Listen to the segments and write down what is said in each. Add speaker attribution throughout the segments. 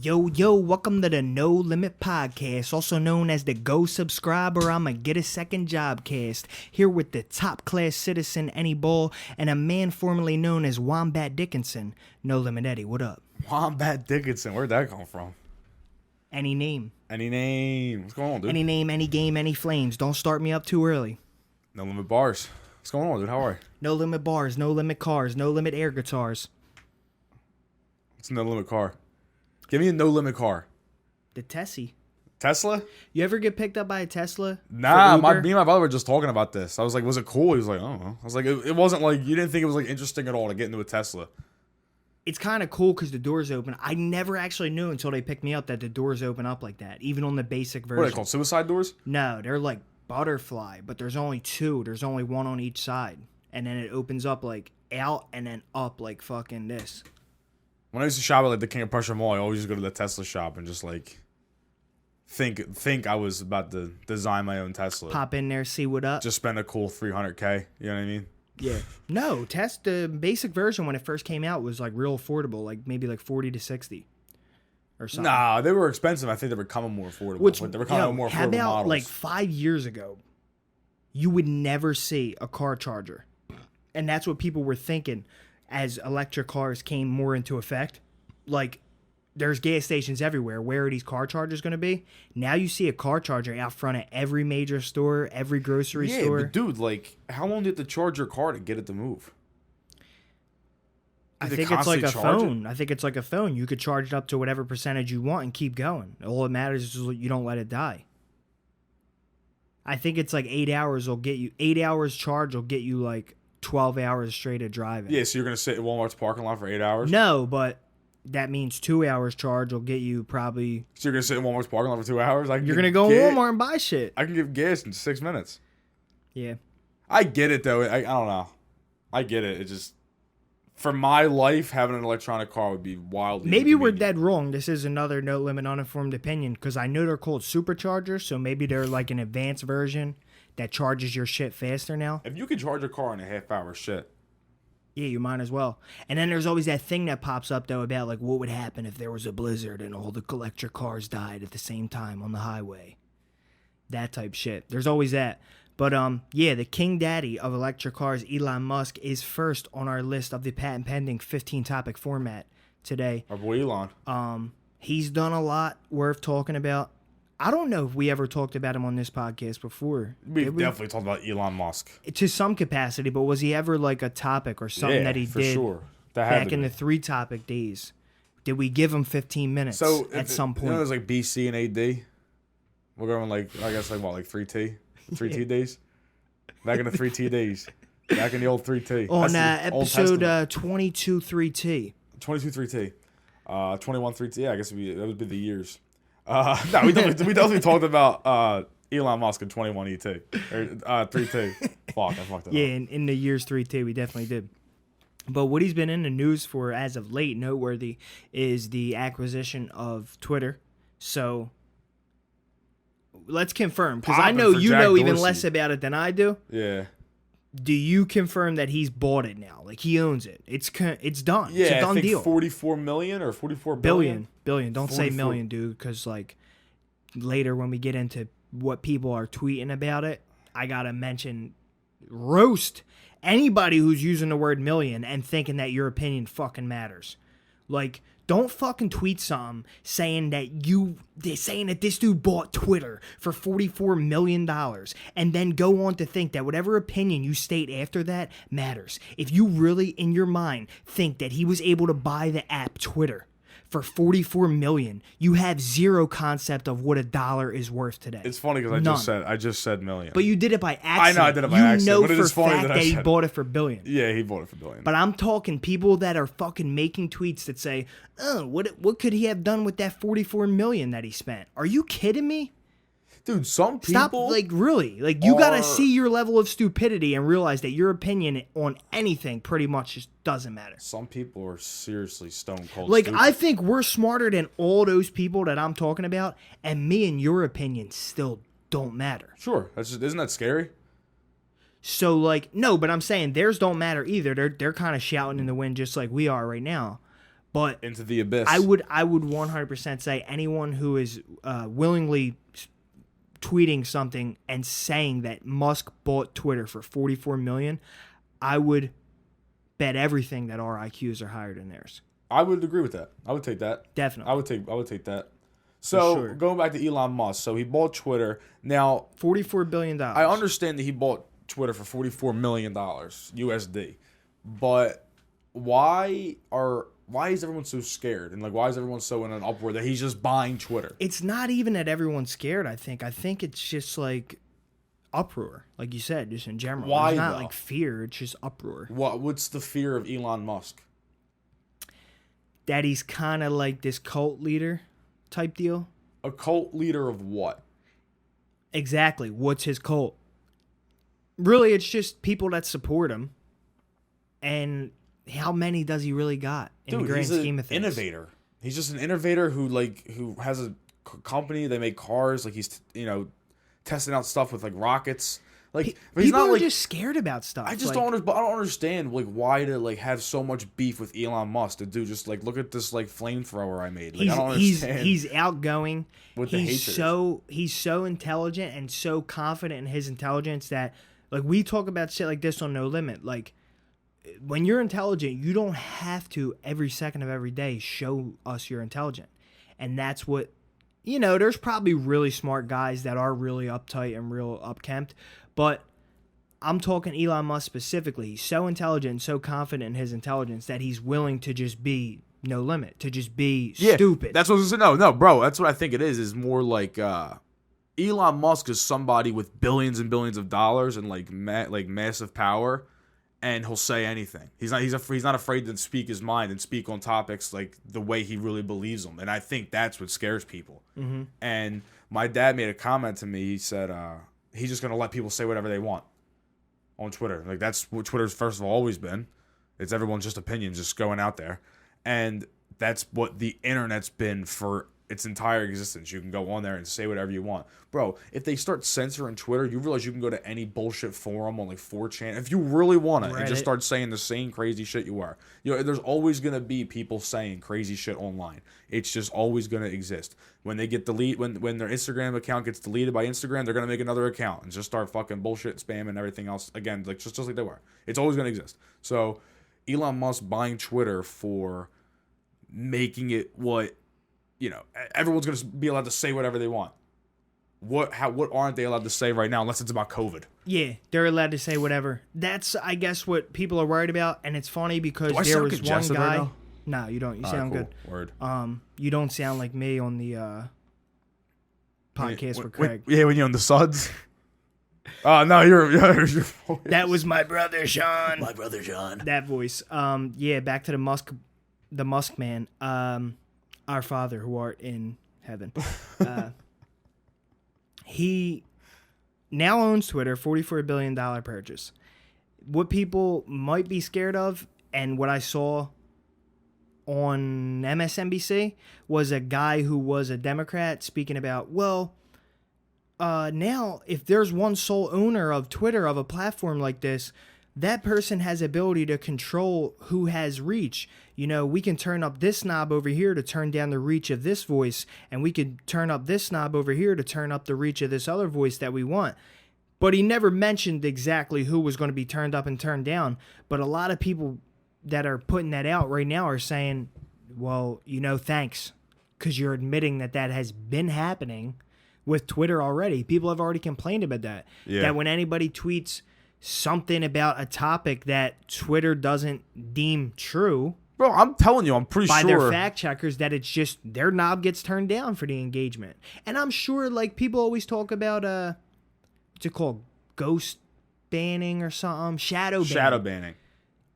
Speaker 1: Yo, welcome to the No Limit Podcast, also known as the Go Subscribe or I'ma Get a Second Job cast. Here with the top class citizen, Any Bol, and a man formerly known as Wombat Dickinson. No Limit Eddie, what up?
Speaker 2: Wombat Dickinson, where'd that come from?
Speaker 1: Any name.
Speaker 2: Any name. What's going on, dude?
Speaker 1: Any name, any game, any flames. Don't start me up too early.
Speaker 2: No Limit Bars. What's going on, dude? How are you?
Speaker 1: No Limit Bars, No Limit Cars, No Limit Air Guitars.
Speaker 2: It's a No Limit car. Give me a No Limit car.
Speaker 1: The Tessie.
Speaker 2: Tesla?
Speaker 1: You ever get picked up by a Tesla?
Speaker 2: Nah, me and my brother were just talking about this. I was like, was it cool? He was like, I don't know. I was like, it wasn't like, you didn't think it was like interesting at all to get into a Tesla.
Speaker 1: It's kind of cool because the doors open. I never actually knew until they picked me up that the doors open up like that, even on the basic version.
Speaker 2: What are they called, suicide doors?
Speaker 1: No, they're like butterfly, but there's only two. There's only one on each side. And then it opens up like out and then up like fucking this.
Speaker 2: When I used to shop at like the King of Prussia Mall, I always used to go to the Tesla shop and just like think I was about to design my own Tesla.
Speaker 1: Pop in there, see what up.
Speaker 2: Just spend a cool $300K. You know what I mean?
Speaker 1: Yeah. No, the basic version when it first came out was like real affordable, like maybe like 40 to 60 or something.
Speaker 2: Nah, they were expensive. I think they're becoming more affordable. They were becoming more affordable
Speaker 1: how about
Speaker 2: models.
Speaker 1: like 5 years ago, you would never see a car charger. And that's what people were thinking as electric cars came more into effect. Like, there's gas stations everywhere. Where are these car chargers going to be? Now you see a car charger out front of every major store, every grocery store.
Speaker 2: Yeah, but dude, like, how long do you have to charge your car to get it to move?
Speaker 1: I think it's like a phone. I think it's like a phone. You could charge it up to whatever percentage you want and keep going. All that matters is you don't let it die. I think it's like 8 hours will get you. 8 hours charge will get you like 12 hours straight of driving.
Speaker 2: Yeah, so you're going to sit in Walmart's parking lot for 8 hours?
Speaker 1: No, but that means 2 hours charge will get you probably...
Speaker 2: So you're going to sit in Walmart's parking lot for 2 hours?
Speaker 1: You're going to go in Walmart and buy shit.
Speaker 2: I can give gas in 6 minutes.
Speaker 1: Yeah.
Speaker 2: I get it, though. I don't know. I get it. It just... For my life, having an electronic car would be wildly
Speaker 1: Maybe we're dead wrong. This is another No Limit uninformed opinion, because I know they're called superchargers, so maybe they're like an advanced version that charges your shit faster now.
Speaker 2: If you could charge a car in a half hour, shit.
Speaker 1: Yeah, you might as well. And then there's always that thing that pops up, though, about like what would happen if there was a blizzard and all the electric cars died at the same time on the highway. That type shit. There's always that. But yeah, the king daddy of electric cars, Elon Musk, is first on our list of the patent pending 15 topic format today.
Speaker 2: Our boy Elon.
Speaker 1: He's done a lot worth talking about. I don't know if we ever talked about him on this podcast before.
Speaker 2: We've definitely talked about Elon Musk.
Speaker 1: To some capacity, but was he ever like a topic or something that he did
Speaker 2: sure.
Speaker 1: back in the 3 topic days? Did we give him 15 minutes at some point?
Speaker 2: You know, there's like BC and AD. We're going like, I guess like what, like 3T? 3T days? Back in the 3T days. Back in the old 3T.
Speaker 1: On episode 22 3T.
Speaker 2: 22 3T. 21 3T. Yeah, I guess that would be the years. No, we definitely talked about Elon Musk in 21 ET. Or 3T. Fuck, I fucked that up.
Speaker 1: Yeah, in the years 3T, we definitely did. But what he's been in the news for as of late, noteworthy, is the acquisition of Twitter. So let's confirm, because I know you know even less about it than I do.
Speaker 2: Yeah.
Speaker 1: Do you confirm that he's bought it now? Like, he owns it. It's done.
Speaker 2: Yeah,
Speaker 1: it's a done
Speaker 2: I think
Speaker 1: deal.
Speaker 2: 44 million or 44 billion?
Speaker 1: Billion. Don't say million, dude, because, like, later when we get into what people are tweeting about it, I got to mention roast anybody who's using the word million and thinking that your opinion fucking matters. Like, don't fucking tweet something saying that this dude bought Twitter for $44 million and then go on to think that whatever opinion you state after that matters. If you really, in your mind, think that he was able to buy the app Twitter for $44 million, you have zero concept of what $1 is worth today.
Speaker 2: It's funny because I just said million.
Speaker 1: But you did it by accident.
Speaker 2: I know I did it by accident.
Speaker 1: You know
Speaker 2: but it
Speaker 1: for
Speaker 2: is funny
Speaker 1: fact that he bought it for billion.
Speaker 2: Yeah, he bought it for billion.
Speaker 1: But I'm talking people that are fucking making tweets that say, "Oh, what could he have done with that $44 million that he spent?" Are you kidding me?
Speaker 2: Dude, some people...
Speaker 1: Stop, like, really. Like, you gotta see your level of stupidity and realize that your opinion on anything pretty much just doesn't matter.
Speaker 2: Some people are seriously stone cold
Speaker 1: Like,
Speaker 2: stupid.
Speaker 1: I think we're smarter than all those people that I'm talking about, and me and your opinion still don't matter.
Speaker 2: Sure. Isn't that scary?
Speaker 1: So, like, no, but I'm saying theirs don't matter either. They're kind of shouting in the wind just like we are right now. But
Speaker 2: into the abyss.
Speaker 1: I would 100% say anyone who is willingly tweeting something and saying that Musk bought Twitter for $44 million, I would bet everything that our IQs are higher than theirs.
Speaker 2: I would agree with that. I would take that.
Speaker 1: Definitely.
Speaker 2: I would take that. So
Speaker 1: sure.
Speaker 2: Going back to Elon Musk, so he bought Twitter. Now
Speaker 1: $44 billion.
Speaker 2: I understand that he bought Twitter for $44 million USD, but why is everyone so scared, and like why is everyone so in an uproar that he's just buying Twitter?
Speaker 1: It's not even that everyone's scared. I think it's just like uproar, like you said, just in general.
Speaker 2: Why?
Speaker 1: It's not
Speaker 2: though?
Speaker 1: like fear. It's just uproar.
Speaker 2: What's the fear of Elon Musk?
Speaker 1: That he's kind of like this cult leader type deal.
Speaker 2: A cult leader of what?
Speaker 1: Exactly. What's his cult? Really, it's just people that support him. And how many does he really got in the grand scheme of things?
Speaker 2: Innovator. He's just an innovator who has a company. They make cars. Like he's testing out stuff with like rockets. Like but he's
Speaker 1: people
Speaker 2: not
Speaker 1: are
Speaker 2: like
Speaker 1: just scared about stuff.
Speaker 2: I just don't understand like why to like have so much beef with Elon Musk to do just like look at this like flamethrower I made. Like I don't understand.
Speaker 1: He's outgoing.
Speaker 2: What the
Speaker 1: he's so intelligent and so confident in his intelligence that like we talk about shit like this on NoLimit. Like when you're intelligent, you don't have to every second of every day show us you're intelligent. And that's what there's probably really smart guys that are really uptight and real upkempt, but I'm talking Elon Musk specifically. He's so intelligent and so confident in his intelligence that he's willing to just be no limit, to just be stupid.
Speaker 2: That's what I was gonna say. No, bro, that's what I think it is more like Elon Musk is somebody with billions and billions of dollars and like massive power, and he'll say anything. He's not afraid to speak his mind and speak on topics like the way he really believes them. And I think that's what scares people.
Speaker 1: Mm-hmm.
Speaker 2: And my dad made a comment to me. He said he's just gonna let people say whatever they want on Twitter. Like that's what Twitter's first of all always been. It's everyone's just opinions just going out there, and that's what the internet's been for its entire existence. You can go on there and say whatever you want. Bro, if they start censoring Twitter, you realize you can go to any bullshit forum on like 4chan if you really want to and just start saying the same crazy shit you are. There's always going to be people saying crazy shit online. It's just always going to exist. When they get when their Instagram account gets deleted by Instagram, they're going to make another account and just start fucking bullshit, spam, and everything else again, like just like they were. It's always going to exist. So Elon Musk buying Twitter for making it what everyone's going to be allowed to say whatever they want. What aren't they allowed to say right now unless it's about COVID?
Speaker 1: Yeah, they're allowed to say whatever. That's, I guess, what people are worried about. And it's funny because there was one guy. Right no, you don't. You sound
Speaker 2: cool.
Speaker 1: good.
Speaker 2: Word.
Speaker 1: You don't sound like me on the podcast with Craig.
Speaker 2: When you're on the suds. No, your voice.
Speaker 1: That was my brother Sean.
Speaker 2: My brother Sean.
Speaker 1: That voice. Yeah, back to the Musk man. Our Father who art in heaven. He now owns Twitter, $44 billion purchase. What people might be scared of, and what I saw on MSNBC, was a guy who was a Democrat speaking about, now if there's one sole owner of Twitter, of a platform like this, that person has ability to control who has reach. We can turn up this knob over here to turn down the reach of this voice, and we could turn up this knob over here to turn up the reach of this other voice that we want. But he never mentioned exactly who was going to be turned up and turned down. But a lot of people that are putting that out right now are saying, well, thanks, because you're admitting that has been happening with Twitter already. People have already complained about that. Yeah. That when anybody tweets something about a topic that Twitter doesn't deem true,
Speaker 2: bro, I'm telling you, I'm pretty sure
Speaker 1: by their fact checkers, that it's just their knob gets turned down for the engagement. And I'm sure, like, people always talk about what's it called, ghost banning or something, shadow banning.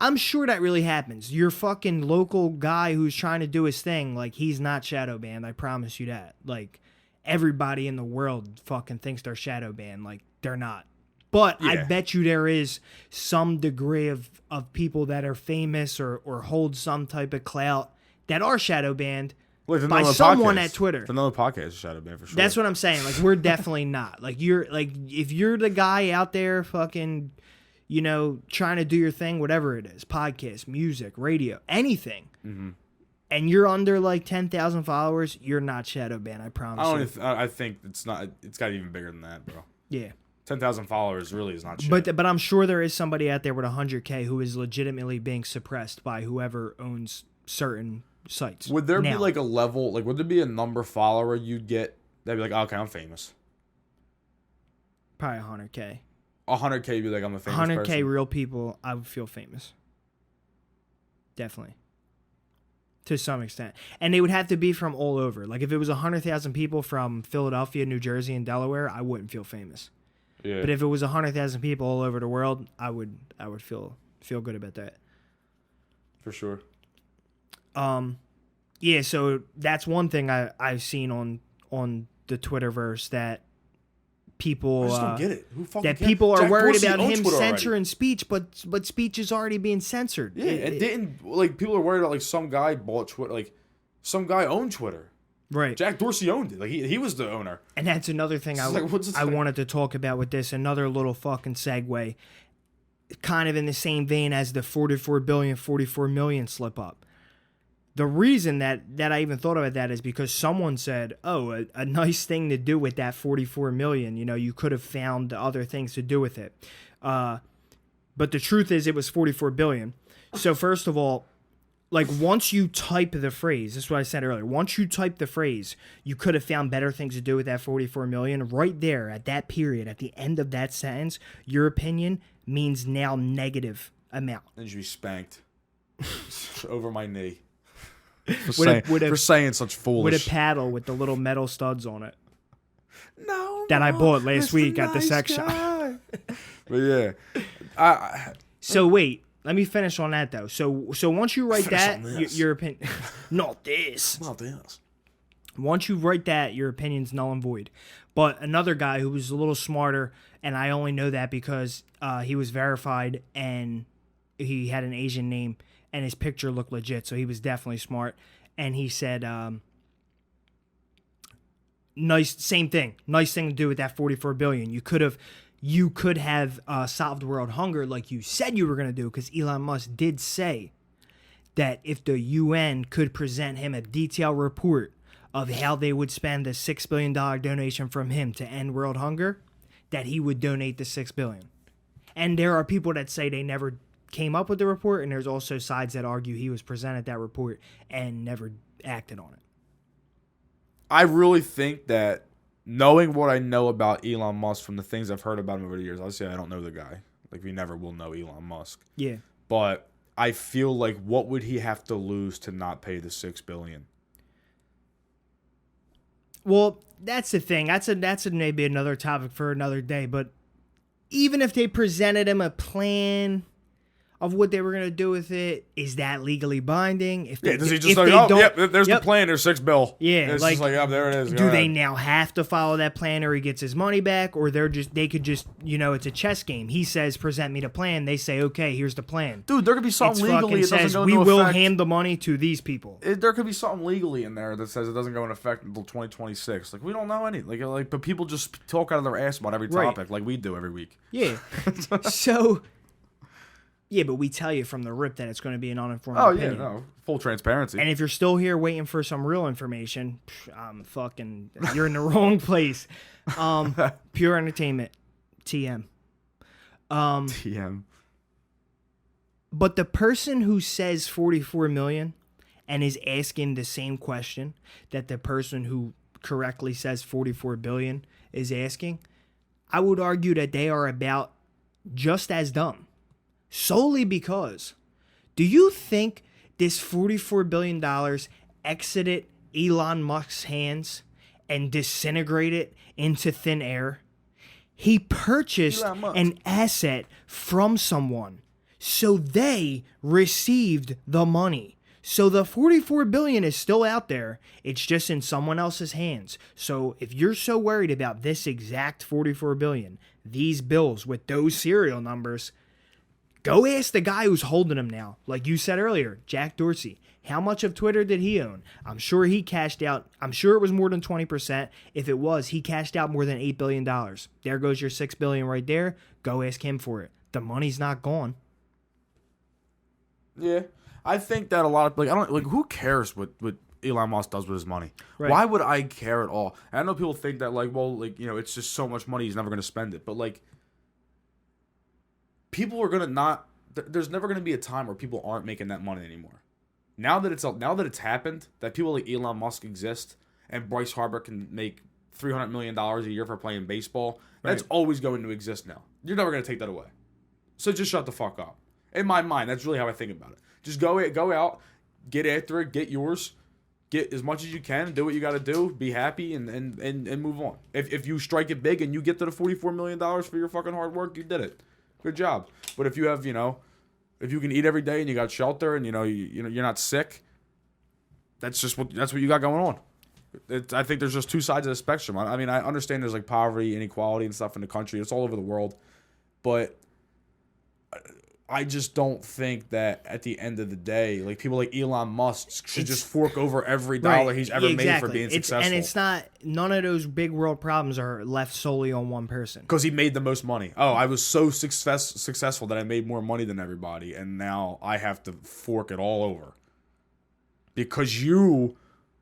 Speaker 1: I'm sure that really happens. Your fucking local guy who's trying to do his thing, like, he's not shadow banned. I promise you that. Like, everybody in the world fucking thinks they're shadow banned. Like, they're not. But yeah. I bet you there is some degree of people that are famous or hold some type of clout that are shadow banned by someone at Twitter.
Speaker 2: Another podcast is shadow banned for sure.
Speaker 1: That's what I'm saying. Like, we're definitely not. Like, if you're the guy out there fucking, trying to do your thing, whatever it is, podcast, music, radio, anything, and you're under like 10,000 followers, you're not shadow banned. I promise.
Speaker 2: I think it's not. It's got even bigger than that, bro.
Speaker 1: Yeah.
Speaker 2: 10,000 followers really is not shit.
Speaker 1: But I'm sure there is somebody out there with 100K who is legitimately being suppressed by whoever owns certain sites.
Speaker 2: Would there be like a level, like would there be a number follower you'd get that'd be like, okay, I'm famous?
Speaker 1: Probably 100K.
Speaker 2: 100K would be like, I'm a famous
Speaker 1: 100K
Speaker 2: person.
Speaker 1: real people, I would feel famous. Definitely. To some extent. And they would have to be from all over. Like if it was 100,000 people from Philadelphia, New Jersey, and Delaware, I wouldn't feel famous.
Speaker 2: Yeah.
Speaker 1: But if it was 100,000 people all over the world, I would feel good about that.
Speaker 2: For sure.
Speaker 1: Yeah, so that's one thing I've seen on the Twitterverse that people
Speaker 2: I just don't get it. Who fucking
Speaker 1: that
Speaker 2: cares?
Speaker 1: people are
Speaker 2: Jack
Speaker 1: worried
Speaker 2: Dorsey
Speaker 1: about
Speaker 2: owns
Speaker 1: him
Speaker 2: Twitter
Speaker 1: censoring
Speaker 2: already.
Speaker 1: speech, but speech is already being censored.
Speaker 2: Yeah, it didn't, like, people are worried about, like, some guy bought Twitter, like, some guy owned Twitter.
Speaker 1: Right.
Speaker 2: Jack Dorsey owned it. Like, he was the owner.
Speaker 1: And that's another thing I wanted to talk about with this. Another little fucking segue, kind of in the same vein as the 44 million slip up. The reason that I even thought about that is because someone said, oh, a nice thing to do with that 44 million. You know, you could have found other things to do with it. But the truth is it was 44 billion. So first of all, like once you type the phrase, this is what I said earlier. Once you type the phrase, you could have found better things to do with that 44 million. Right there at that period, at the end of that sentence, your opinion means now negative amount.
Speaker 2: And you should be spanked over my knee. For
Speaker 1: With
Speaker 2: saying such foolish.
Speaker 1: With a paddle with the little metal studs on it.
Speaker 2: No.
Speaker 1: That I bought last
Speaker 2: Mr.
Speaker 1: week at the
Speaker 2: Nice
Speaker 1: sex
Speaker 2: Guy.
Speaker 1: shop.
Speaker 2: But yeah.
Speaker 1: So wait, let me finish on that though. So once you write that, your opinion, not this.
Speaker 2: Not this.
Speaker 1: Once you write that, your opinion's null and void. But another guy who was a little smarter, and I only know that because he was verified and he had an Asian name and his picture looked legit, so he was definitely smart. And he said, same thing. Nice thing to do with that 44 billion. You could have solved world hunger like you said you were going to do, because Elon Musk did say that if the UN could present him a detailed report of how they would spend a $6 billion donation from him to end world hunger, that he would donate the $6 billion. And there are people that say they never came up with the report, and there's also sides that argue he was presented that report and never acted on it.
Speaker 2: I really think that, knowing what I know about Elon Musk from the things I've heard about him over the years, obviously I don't know the guy. Like, we never will know Elon Musk.
Speaker 1: Yeah.
Speaker 2: But I feel like, what would he have to lose to not pay the $6 billion?
Speaker 1: Well, that's the thing. That's maybe another topic for another day. But even if they presented him a plan of what they were going to do with it, is that legally binding? If
Speaker 2: does he just like, oh, yep, there's the plan, there's $6 billion.
Speaker 1: Yeah,
Speaker 2: it's just like, oh, there it is.
Speaker 1: Do they now have to follow that plan, or he gets his money back, or they could just, it's a chess game. He says, present me the plan. They say, okay, here's the plan.
Speaker 2: Dude, there could be something legally it doesn't go into
Speaker 1: we will
Speaker 2: effect.
Speaker 1: hand the money to these people.
Speaker 2: There could be something legally in there that says it doesn't go into effect until 2026. Like, we don't know any. Like, but people just talk out of their ass about every topic, like we do every week.
Speaker 1: Yeah. So. Yeah, but we tell you from the rip that it's going to be an uninformed opinion.
Speaker 2: Yeah, no. Full transparency.
Speaker 1: And if you're still here waiting for some real information, you're in the wrong place. Pure entertainment. TM.
Speaker 2: TM.
Speaker 1: But the person who says 44 million and is asking the same question that the person who correctly says 44 billion is asking, I would argue that they are about just as dumb. Solely because, do you think this $44 billion exited Elon Musk's hands and disintegrated into thin air? He purchased an asset from someone, so they received the money. So the 44 billion is still out there. It's just in someone else's hands. So if you're so worried about this exact 44 billion, these bills with those serial numbers, go ask the guy who's holding them now. Like you said earlier, Jack Dorsey. How much of Twitter did he own? I'm sure he cashed out. I'm sure it was more than 20%. If it was, he cashed out more than $8 billion. There goes your $6 billion right there. Go ask him for it. The money's not gone.
Speaker 2: Yeah, I think that a lot of I don't like who cares what Elon Musk does with his money.
Speaker 1: Right.
Speaker 2: Why would I care at all? And I know people think that it's just so much money he's never going to spend it, but people are going to not. There's never going to be a time where people aren't making that money anymore. Now that it's happened, that people like Elon Musk exist, and Bryce Harper can make $300 million a year for playing baseball. That's always going to exist now. You're never going to take that away. So just shut the fuck up. In my mind, that's really how I think about it. Just go out, get after it, get yours, get as much as you can, do what you got to do, be happy, and move on. If you strike it big and you get to the $44 million for your fucking hard work, you did it. Good job. But if you have, if you can eat every day and you got shelter and you're not sick, that's what you got going on. I think there's just two sides of the spectrum. I mean, I understand there's poverty, inequality, and stuff in the country. It's all over the world, but I just don't think that at the end of the day, people like Elon Musk should just fork over every dollar he's ever made for being successful.
Speaker 1: And it's not, none of those big world problems are left solely on one person.
Speaker 2: Because he made the most money. Oh, I was so successful that I made more money than everybody, and now I have to fork it all over. Because you,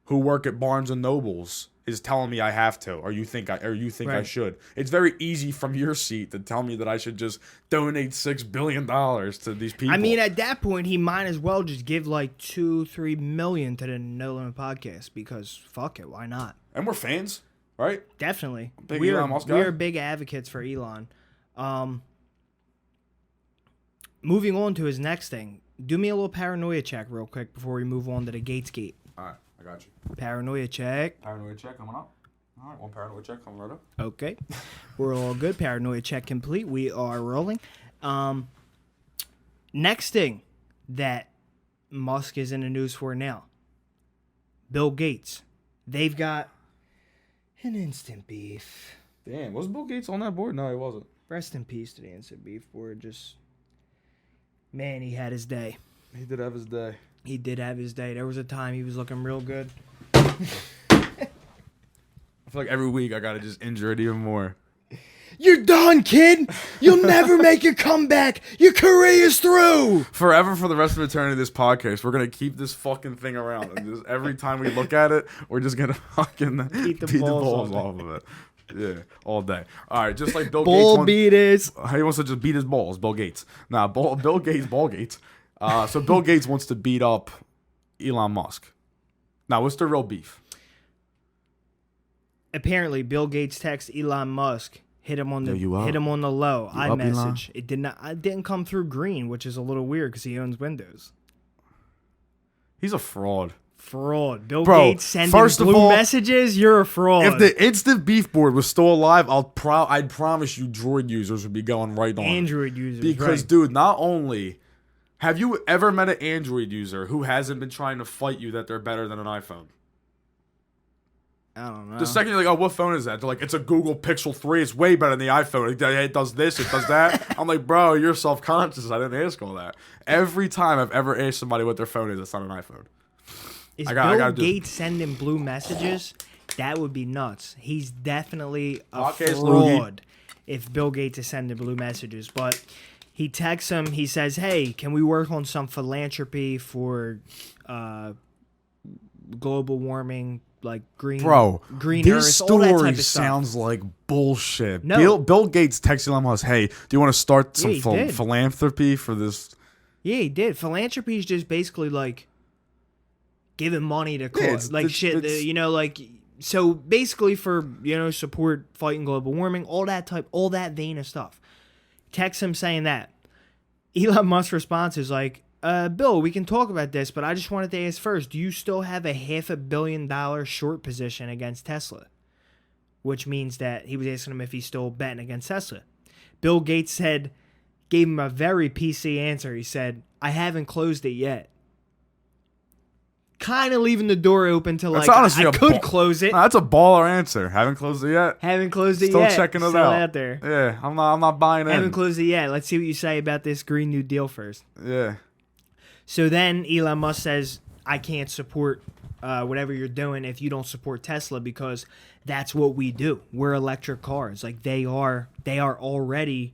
Speaker 2: who work at Barnes and Nobles, is telling me I have to, or you think I should. It's very easy from your seat to tell me that I should just donate $6 billion to these people.
Speaker 1: I mean, at that point, he might as well just give $2-3 million to the NoLimit podcast, because fuck it, why not?
Speaker 2: And we're fans, right?
Speaker 1: Definitely.
Speaker 2: Elon Musk guy.
Speaker 1: We're big advocates for Elon. Moving on to his next thing, do me a little paranoia check real quick before we move on to the Gatesgate.
Speaker 2: All right. I got you.
Speaker 1: Paranoia check.
Speaker 2: Paranoia check coming up. All right, one paranoia check coming right up.
Speaker 1: Okay. We're all good. Paranoia check complete. We are rolling. Next thing that Musk is in the news for now. Bill Gates. They've got an instant beef.
Speaker 2: Damn, was Bill Gates on that board? No, he wasn't.
Speaker 1: Rest in peace to the instant beef board. Man, he had his day.
Speaker 2: He did have his day.
Speaker 1: He did have his day. There was a time he was looking real good.
Speaker 2: I feel like every week I gotta just injure it even more.
Speaker 1: You're done, kid! You'll never make a comeback! Your career is through!
Speaker 2: Forever, for the rest of eternity of this podcast, we're gonna keep this fucking thing around. And just every time we look at it, we're just gonna fucking beat the balls off of it. Yeah, all day. All right, just like Bill Gates.
Speaker 1: Beaters.
Speaker 2: He wants to just beat his balls, Bill Gates. Nah, Bill Gates, ball Gates. So Bill Gates wants to beat up Elon Musk. Now, what's the real beef?
Speaker 1: Apparently, Bill Gates texts Elon Musk, hit him on the low iMessage. It didn't come through green, which is a little weird because he owns Windows.
Speaker 2: He's a fraud.
Speaker 1: Bill Gates sending blue messages. You're a fraud.
Speaker 2: If the instant beef board was still alive, I'd promise you, Droid users would be going right on.
Speaker 1: Android users,
Speaker 2: because dude, not only. Have you ever met an Android user who hasn't been trying to fight you that they're better than an iPhone?
Speaker 1: I don't know.
Speaker 2: The second you're like, oh, what phone is that? They're like, it's a Google Pixel 3. It's way better than the iPhone. It does this, it does that. I'm like, bro, you're self-conscious. I didn't ask all that. Every time I've ever asked somebody what their phone is, it's not an iPhone.
Speaker 1: Is Bill Gates sending blue messages? That would be nuts. He's definitely a fraud if Bill Gates is sending blue messages. But he texts him. He says, hey, can we work on some philanthropy for global warming, green Earth,
Speaker 2: this
Speaker 1: all that type
Speaker 2: story
Speaker 1: of stuff.
Speaker 2: Sounds like bullshit.
Speaker 1: No.
Speaker 2: Bill Gates texted Elon Musk, hey, do you want to start some philanthropy for this?
Speaker 1: Yeah, he did. Philanthropy is just basically giving money to cause so basically for support fighting global warming, all that vein of stuff. Text him saying that. Elon Musk's response is Bill, we can talk about this, but I just wanted to ask first, do you still have a $500 million short position against Tesla? Which means that he was asking him if he's still betting against Tesla. Bill Gates gave him a very PC answer. He said, I haven't closed it yet. Kind of leaving the door open to I could close it.
Speaker 2: No, that's a baller answer. Haven't closed it yet.
Speaker 1: Haven't closed it
Speaker 2: Still
Speaker 1: yet.
Speaker 2: Still checking it
Speaker 1: out there.
Speaker 2: Yeah, I'm not buying it.
Speaker 1: Haven't closed it yet. Let's see what you say about this Green New Deal first.
Speaker 2: Yeah.
Speaker 1: So then Elon Musk says, I can't support whatever you're doing if you don't support Tesla because that's what we do. We're electric cars. They are already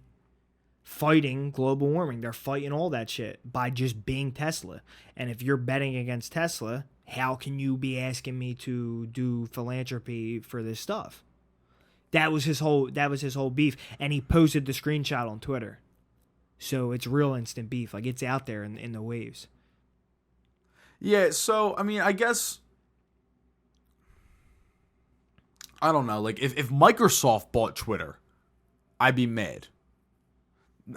Speaker 1: fighting global warming. They're fighting all that shit by just being Tesla. And if you're betting against Tesla, how can you be asking me to do philanthropy for this stuff? That was his whole beef. And he posted the screenshot on Twitter. So it's real instant beef. Like, it's out there in the waves.
Speaker 2: Yeah, so, I mean, I guess, I don't know. Like, if Microsoft bought Twitter, I'd be mad.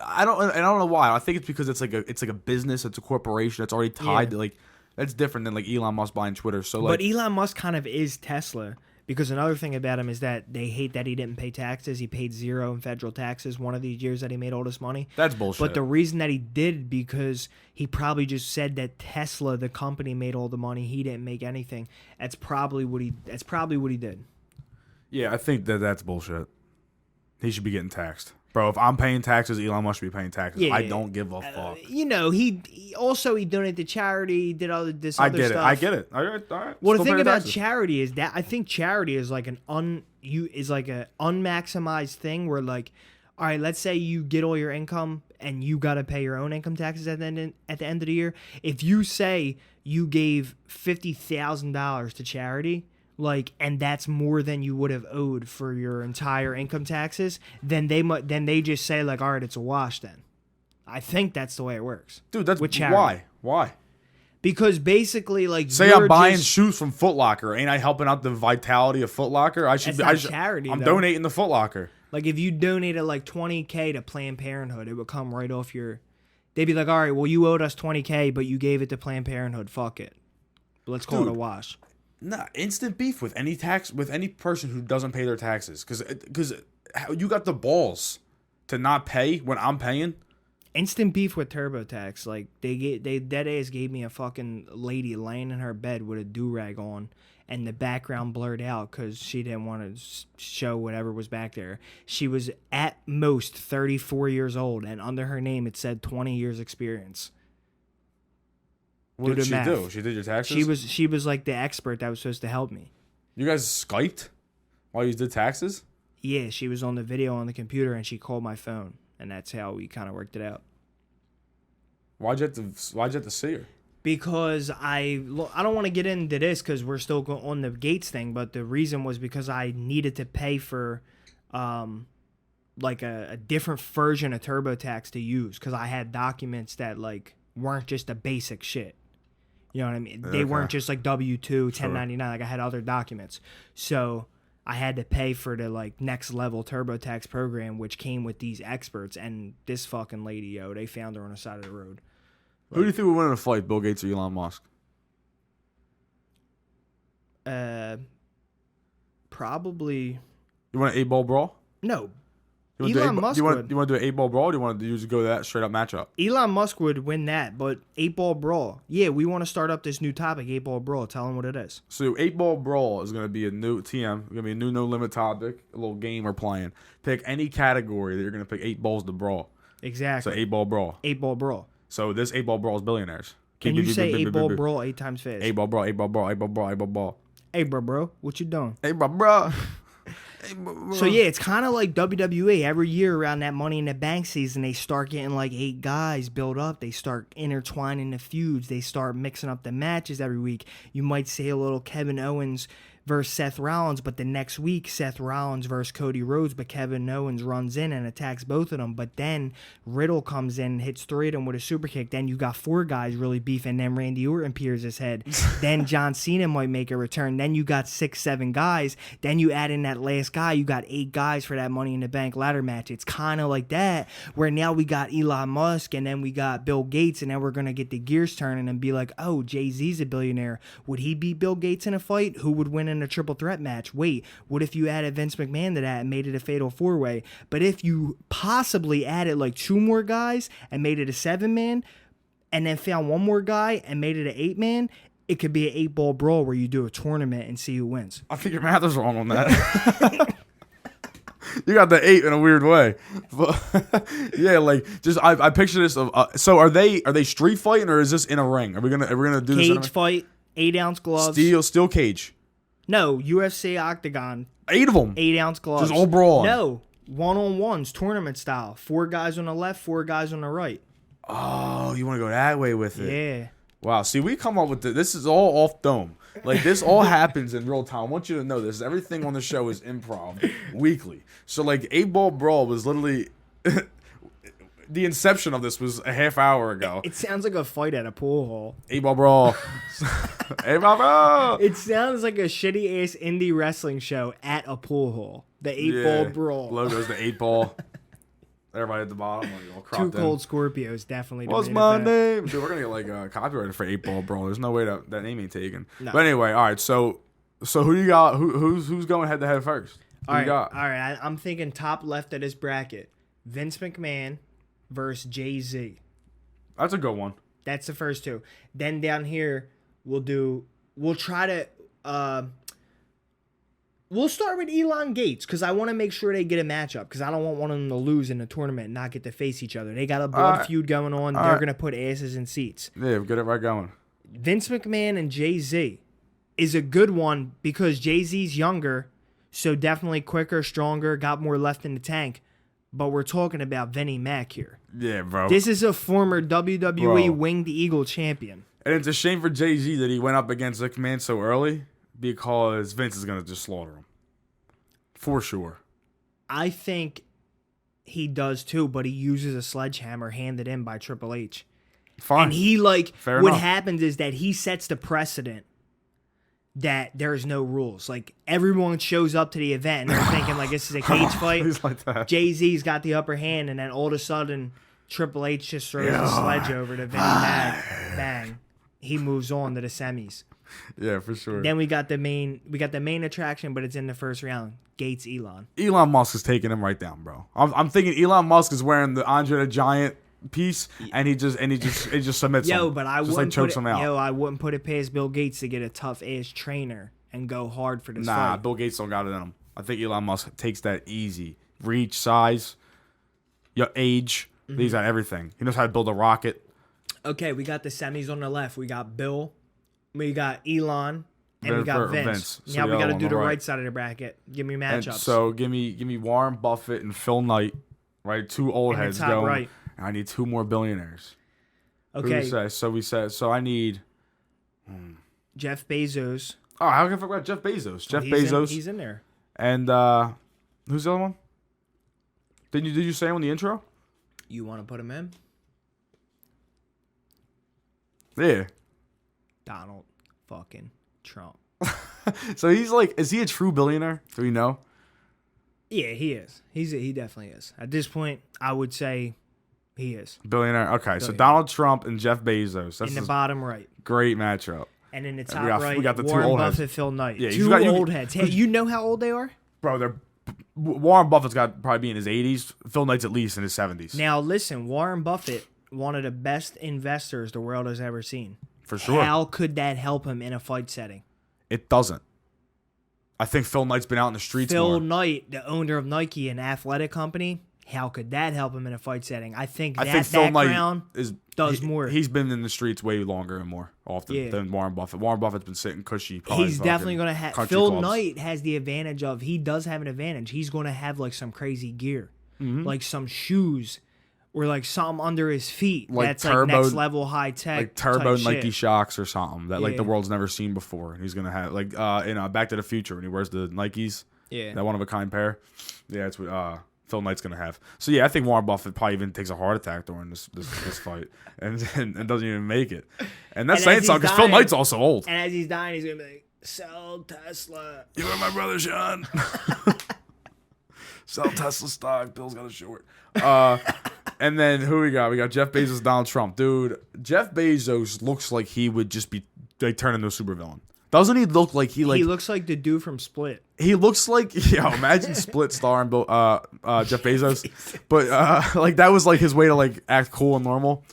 Speaker 2: I don't know why. I think it's because it's like a business, it's a corporation, it's already tied to, like, that's different than, like, Elon Musk buying Twitter. So, like,
Speaker 1: but Elon Musk kind of is Tesla. Because another thing about him is that they hate that he didn't pay taxes. He paid 0 in federal taxes one of these years that he made all this money.
Speaker 2: That's bullshit.
Speaker 1: But the reason that he did, because he probably just said that Tesla, the company, made all the money. He didn't make anything. That's probably what he did.
Speaker 2: Yeah, I think that's bullshit. He should be getting taxed. Bro, if I'm paying taxes, Elon Musk should be paying taxes. Yeah, I don't give a fuck.
Speaker 1: You know, he donated to charity, he did all this other stuff.
Speaker 2: I get it. All right.
Speaker 1: Well, the thing about charity is that I think charity is like an unmaximized thing where, like, all right, let's say you get all your income and you got to pay your own income taxes at the end of the year. If you say you gave $50,000 to charity, like, and that's more than you would have owed for your entire income taxes, then they just say, like, all right, it's a wash then. I think that's the way it works.
Speaker 2: Dude, that's with charity. Why?
Speaker 1: Because basically, like,
Speaker 2: say I'm buying shoes from Foot Locker, ain't I helping out the vitality of Foot Locker?
Speaker 1: Charity.
Speaker 2: I'm donating to Foot Locker.
Speaker 1: Like, if you donated like $20K to Planned Parenthood, it would come right off your. They'd be like, all right, well, you owed us $20K, but you gave it to Planned Parenthood. Fuck it. Let's call it a wash.
Speaker 2: Nah, instant beef with any person who doesn't pay their taxes, because you got the balls to not pay when I'm paying.
Speaker 1: Instant beef with TurboTax. Like, they dead ass gave me a fucking lady laying in her bed with a do-rag on, and the background blurred out because she didn't want to show whatever was back there. She was at most 34 years old, and under her name it said 20 years experience.
Speaker 2: What did she do? She did your taxes?
Speaker 1: She was like the expert that was supposed to help me.
Speaker 2: You guys Skyped while you did taxes?
Speaker 1: Yeah, she was on the video on the computer and she called my phone, and that's how we kind of worked it out.
Speaker 2: Why'd you have to see her?
Speaker 1: Because I don't want to get into this because we're still on the Gates thing, but the reason was because I needed to pay for like a different version of TurboTax to use because I had documents that like weren't just the basic shit. You know what I mean? They weren't just like W-2, 1099. Like I had other documents. So I had to pay for the like next level TurboTax program, which came with these experts. And this fucking lady, they found her on the side of the road. Like,
Speaker 2: who do you think would win in a fight, Bill Gates or Elon Musk?
Speaker 1: Probably.
Speaker 2: You want an 8-ball brawl?
Speaker 1: No. Elon Musk would.
Speaker 2: You want to do an 8-ball brawl, or do you want to just go that straight up matchup?
Speaker 1: Elon Musk would win that, but 8-ball brawl. Yeah, we want to start up this new topic, 8-ball brawl. Tell them what it is.
Speaker 2: So 8-ball brawl is going to be a new TM. Going to be a new NoLimit topic, a little game we're playing. Pick any category that you're going to pick 8 balls to brawl.
Speaker 1: Exactly.
Speaker 2: So 8-ball brawl.
Speaker 1: 8-ball brawl.
Speaker 2: So this 8-ball brawl is billionaires.
Speaker 1: Can you say 8-ball brawl 8 times fast?
Speaker 2: 8-ball brawl, 8-ball brawl, 8-ball brawl, 8-ball brawl.
Speaker 1: Hey, bro, what you doing?
Speaker 2: Hey, bro.
Speaker 1: So yeah, it's kind of like WWE. Every year around that Money in the Bank season, they start getting like 8 guys built up. They start intertwining the feuds. They start mixing up the matches every week. You might see a little Kevin Owens versus Seth Rollins, but the next week Seth Rollins versus Cody Rhodes, but Kevin Owens runs in and attacks both of them. But then Riddle comes in and hits 3 of them with a super kick. Then you got 4 guys really beefing. Then Randy Orton peers his head. Then John Cena might make a return. Then you got 6, 7 guys. Then you add in that last guy. You got 8 guys for that Money in the Bank ladder match. It's kind of like that, where now we got Elon Musk and then we got Bill Gates, and then we're going to get the gears turning and be like, oh, Jay-Z's a billionaire. Would he beat Bill Gates in a fight? Who would win in a triple threat match? Wait, what if you added Vince McMahon to that and made it a fatal 4-way? But if you possibly added like 2 more guys and made it a 7-man, and then found 1 more guy and made it an 8-man, it could be an 8-ball brawl where you do a tournament and see who wins.
Speaker 2: I think your math is wrong on that. You got the 8 in a weird way. But, yeah, like just I picture this of so are they street fighting, or is this in a ring? Are we gonna do this
Speaker 1: cage fight, 8-ounce gloves,
Speaker 2: steel cage?
Speaker 1: No, UFC octagon.
Speaker 2: 8 of them.
Speaker 1: 8-ounce gloves.
Speaker 2: Just all brawl.
Speaker 1: No, 1-on-ones, tournament style. 4 guys on the left, 4 guys on the right.
Speaker 2: Oh, you want to go that way with it?
Speaker 1: Yeah.
Speaker 2: Wow. See, we come up with this is all off dome. Like, this all happens in real time. I want you to know this. Everything on the show is improv weekly. So, like, 8-Ball Brawl was literally... the inception of this was a half hour ago.
Speaker 1: It sounds like a fight at a pool hall.
Speaker 2: 8-Ball Brawl. 8-Ball Brawl.
Speaker 1: It sounds like a shitty-ass indie wrestling show at a pool hall. The 8-Ball Brawl.
Speaker 2: Logo's the 8-Ball. Everybody at the bottom. Like, all cropped
Speaker 1: 2 Cold Scorpios definitely.
Speaker 2: What's my name? Dude, we're going to get, like, copyrighted for 8-Ball Brawl. There's no way that name ain't taken. No. But anyway, all right. So who you got? Who's going head-to-head first? Who you got?
Speaker 1: All right. I'm thinking top left of this bracket. Vince McMahon versus Jay-Z.
Speaker 2: That's a good one.
Speaker 1: That's the first 2. Then down here, we'll try to... We'll start with Elon Gates because I want to make sure they get a matchup because I don't want one of them to lose in the tournament and not get to face each other. They got a blood feud going on. They're going to put asses in seats.
Speaker 2: Yeah, get it right going.
Speaker 1: Vince McMahon and Jay-Z is a good one because Jay-Z's younger, so definitely quicker, stronger, got more left in the tank. But we're talking about Vinnie Mac here.
Speaker 2: Yeah, bro.
Speaker 1: This is a former WWE Winged Eagle champion.
Speaker 2: And it's a shame for Jay-Z that he went up against McMahon so early. Because Vince is going to just slaughter him. For sure.
Speaker 1: I think he does too, but he uses a sledgehammer handed in by Triple H.
Speaker 2: Fine.
Speaker 1: And he,
Speaker 2: Fair
Speaker 1: what
Speaker 2: enough.
Speaker 1: happens is that he sets the precedent that there's no rules. Like, everyone shows up to the event and they're thinking, like, this is a cage fight.
Speaker 2: He's like that.
Speaker 1: Jay-Z's got the upper hand, and then all of a sudden, Triple H just throws a sledge over to Vinnie Mac. Bang. He moves on to the semis.
Speaker 2: Yeah, for sure.
Speaker 1: Then we got the main attraction, but it's in the first round. Gates Elon.
Speaker 2: Elon Musk is taking him right down, bro. I'm thinking Elon Musk is wearing the Andre the Giant piece, and he just submits him.
Speaker 1: But I
Speaker 2: just
Speaker 1: wouldn't
Speaker 2: chokes him out.
Speaker 1: I wouldn't put it past Bill Gates to get a tough ass trainer and go hard for this fight.
Speaker 2: Bill Gates don't got it in him. I think Elon Musk takes that easy. Reach, size, your age.
Speaker 1: Mm-hmm.
Speaker 2: He's got everything. He knows how to build a rocket.
Speaker 1: Okay, we got the semis on the left. We got Bill. We got Elon. And we got Vince.
Speaker 2: So
Speaker 1: now we got to do the
Speaker 2: right
Speaker 1: right side of the bracket. Give me matchups.
Speaker 2: And so give me Warren Buffett and Phil Knight, right? 2 old
Speaker 1: in
Speaker 2: heads
Speaker 1: the top
Speaker 2: going.
Speaker 1: right.
Speaker 2: And I need 2 more billionaires.
Speaker 1: Okay.
Speaker 2: So I need
Speaker 1: Jeff Bezos.
Speaker 2: Oh, how can I forget Jeff Bezos?
Speaker 1: He's in there.
Speaker 2: And who's the other one? Did you say him in the intro?
Speaker 1: You want to put him in?
Speaker 2: Yeah.
Speaker 1: Donald fucking Trump.
Speaker 2: So he's like, is he a true billionaire? Do we know?
Speaker 1: Yeah, he is. He definitely is. At this point, I would say he is.
Speaker 2: Billionaire. Okay, so Donald Trump and Jeff Bezos. That's
Speaker 1: in the bottom right.
Speaker 2: Great matchup.
Speaker 1: And in the top right,
Speaker 2: we got the
Speaker 1: Warren
Speaker 2: 2 old
Speaker 1: Buffett,
Speaker 2: heads.
Speaker 1: Phil Knight.
Speaker 2: Yeah,
Speaker 1: 2 old heads. Hey, you know how old they are?
Speaker 2: Bro, Warren Buffett's got to probably be in his 80s. Phil Knight's at least in his 70s.
Speaker 1: Now, listen, Warren Buffett, one of the best investors the world has ever seen.
Speaker 2: For sure.
Speaker 1: How could that help him in a fight setting?
Speaker 2: It doesn't. I think Phil Knight's been out in the streets more.
Speaker 1: Phil Knight, the owner of Nike, an athletic company, how could that help him in a fight setting? I think Phil Knight does more.
Speaker 2: He's been in the streets way longer and more often than Warren Buffett. Warren Buffett's been sitting cushy.
Speaker 1: He's definitely going to have... Phil
Speaker 2: clubs.
Speaker 1: Knight has the advantage of... He does have an advantage. He's going to have like some crazy gear.
Speaker 2: Mm-hmm.
Speaker 1: Like some shoes or like something under his feet.
Speaker 2: Like
Speaker 1: that's
Speaker 2: turbo,
Speaker 1: like next level high tech.
Speaker 2: Like turbo Nike
Speaker 1: shit.
Speaker 2: Shocks or something that like the world's never seen before. And he's going to have like in Back to the Future when he wears the Nikes. Yeah. That one of a kind pair. Yeah, it's what Phil Knight's going to have. So yeah, I think Warren Buffett probably even takes a heart attack during this fight and doesn't even make it. And that's saying something because Phil Knight's also old.
Speaker 1: And as he's dying, he's going to be like, sell Tesla.
Speaker 2: You are my brother, Sean. Sell Tesla stock. Bill's got a short. And then who we got? We got Jeff Bezos, Donald Trump. Dude, Jeff Bezos looks like he would just be like turn into a supervillain. Doesn't he look like he
Speaker 1: looks like the dude from Split.
Speaker 2: He looks like imagine Split starring Jeff Bezos. But like that was like his way to like act cool and normal.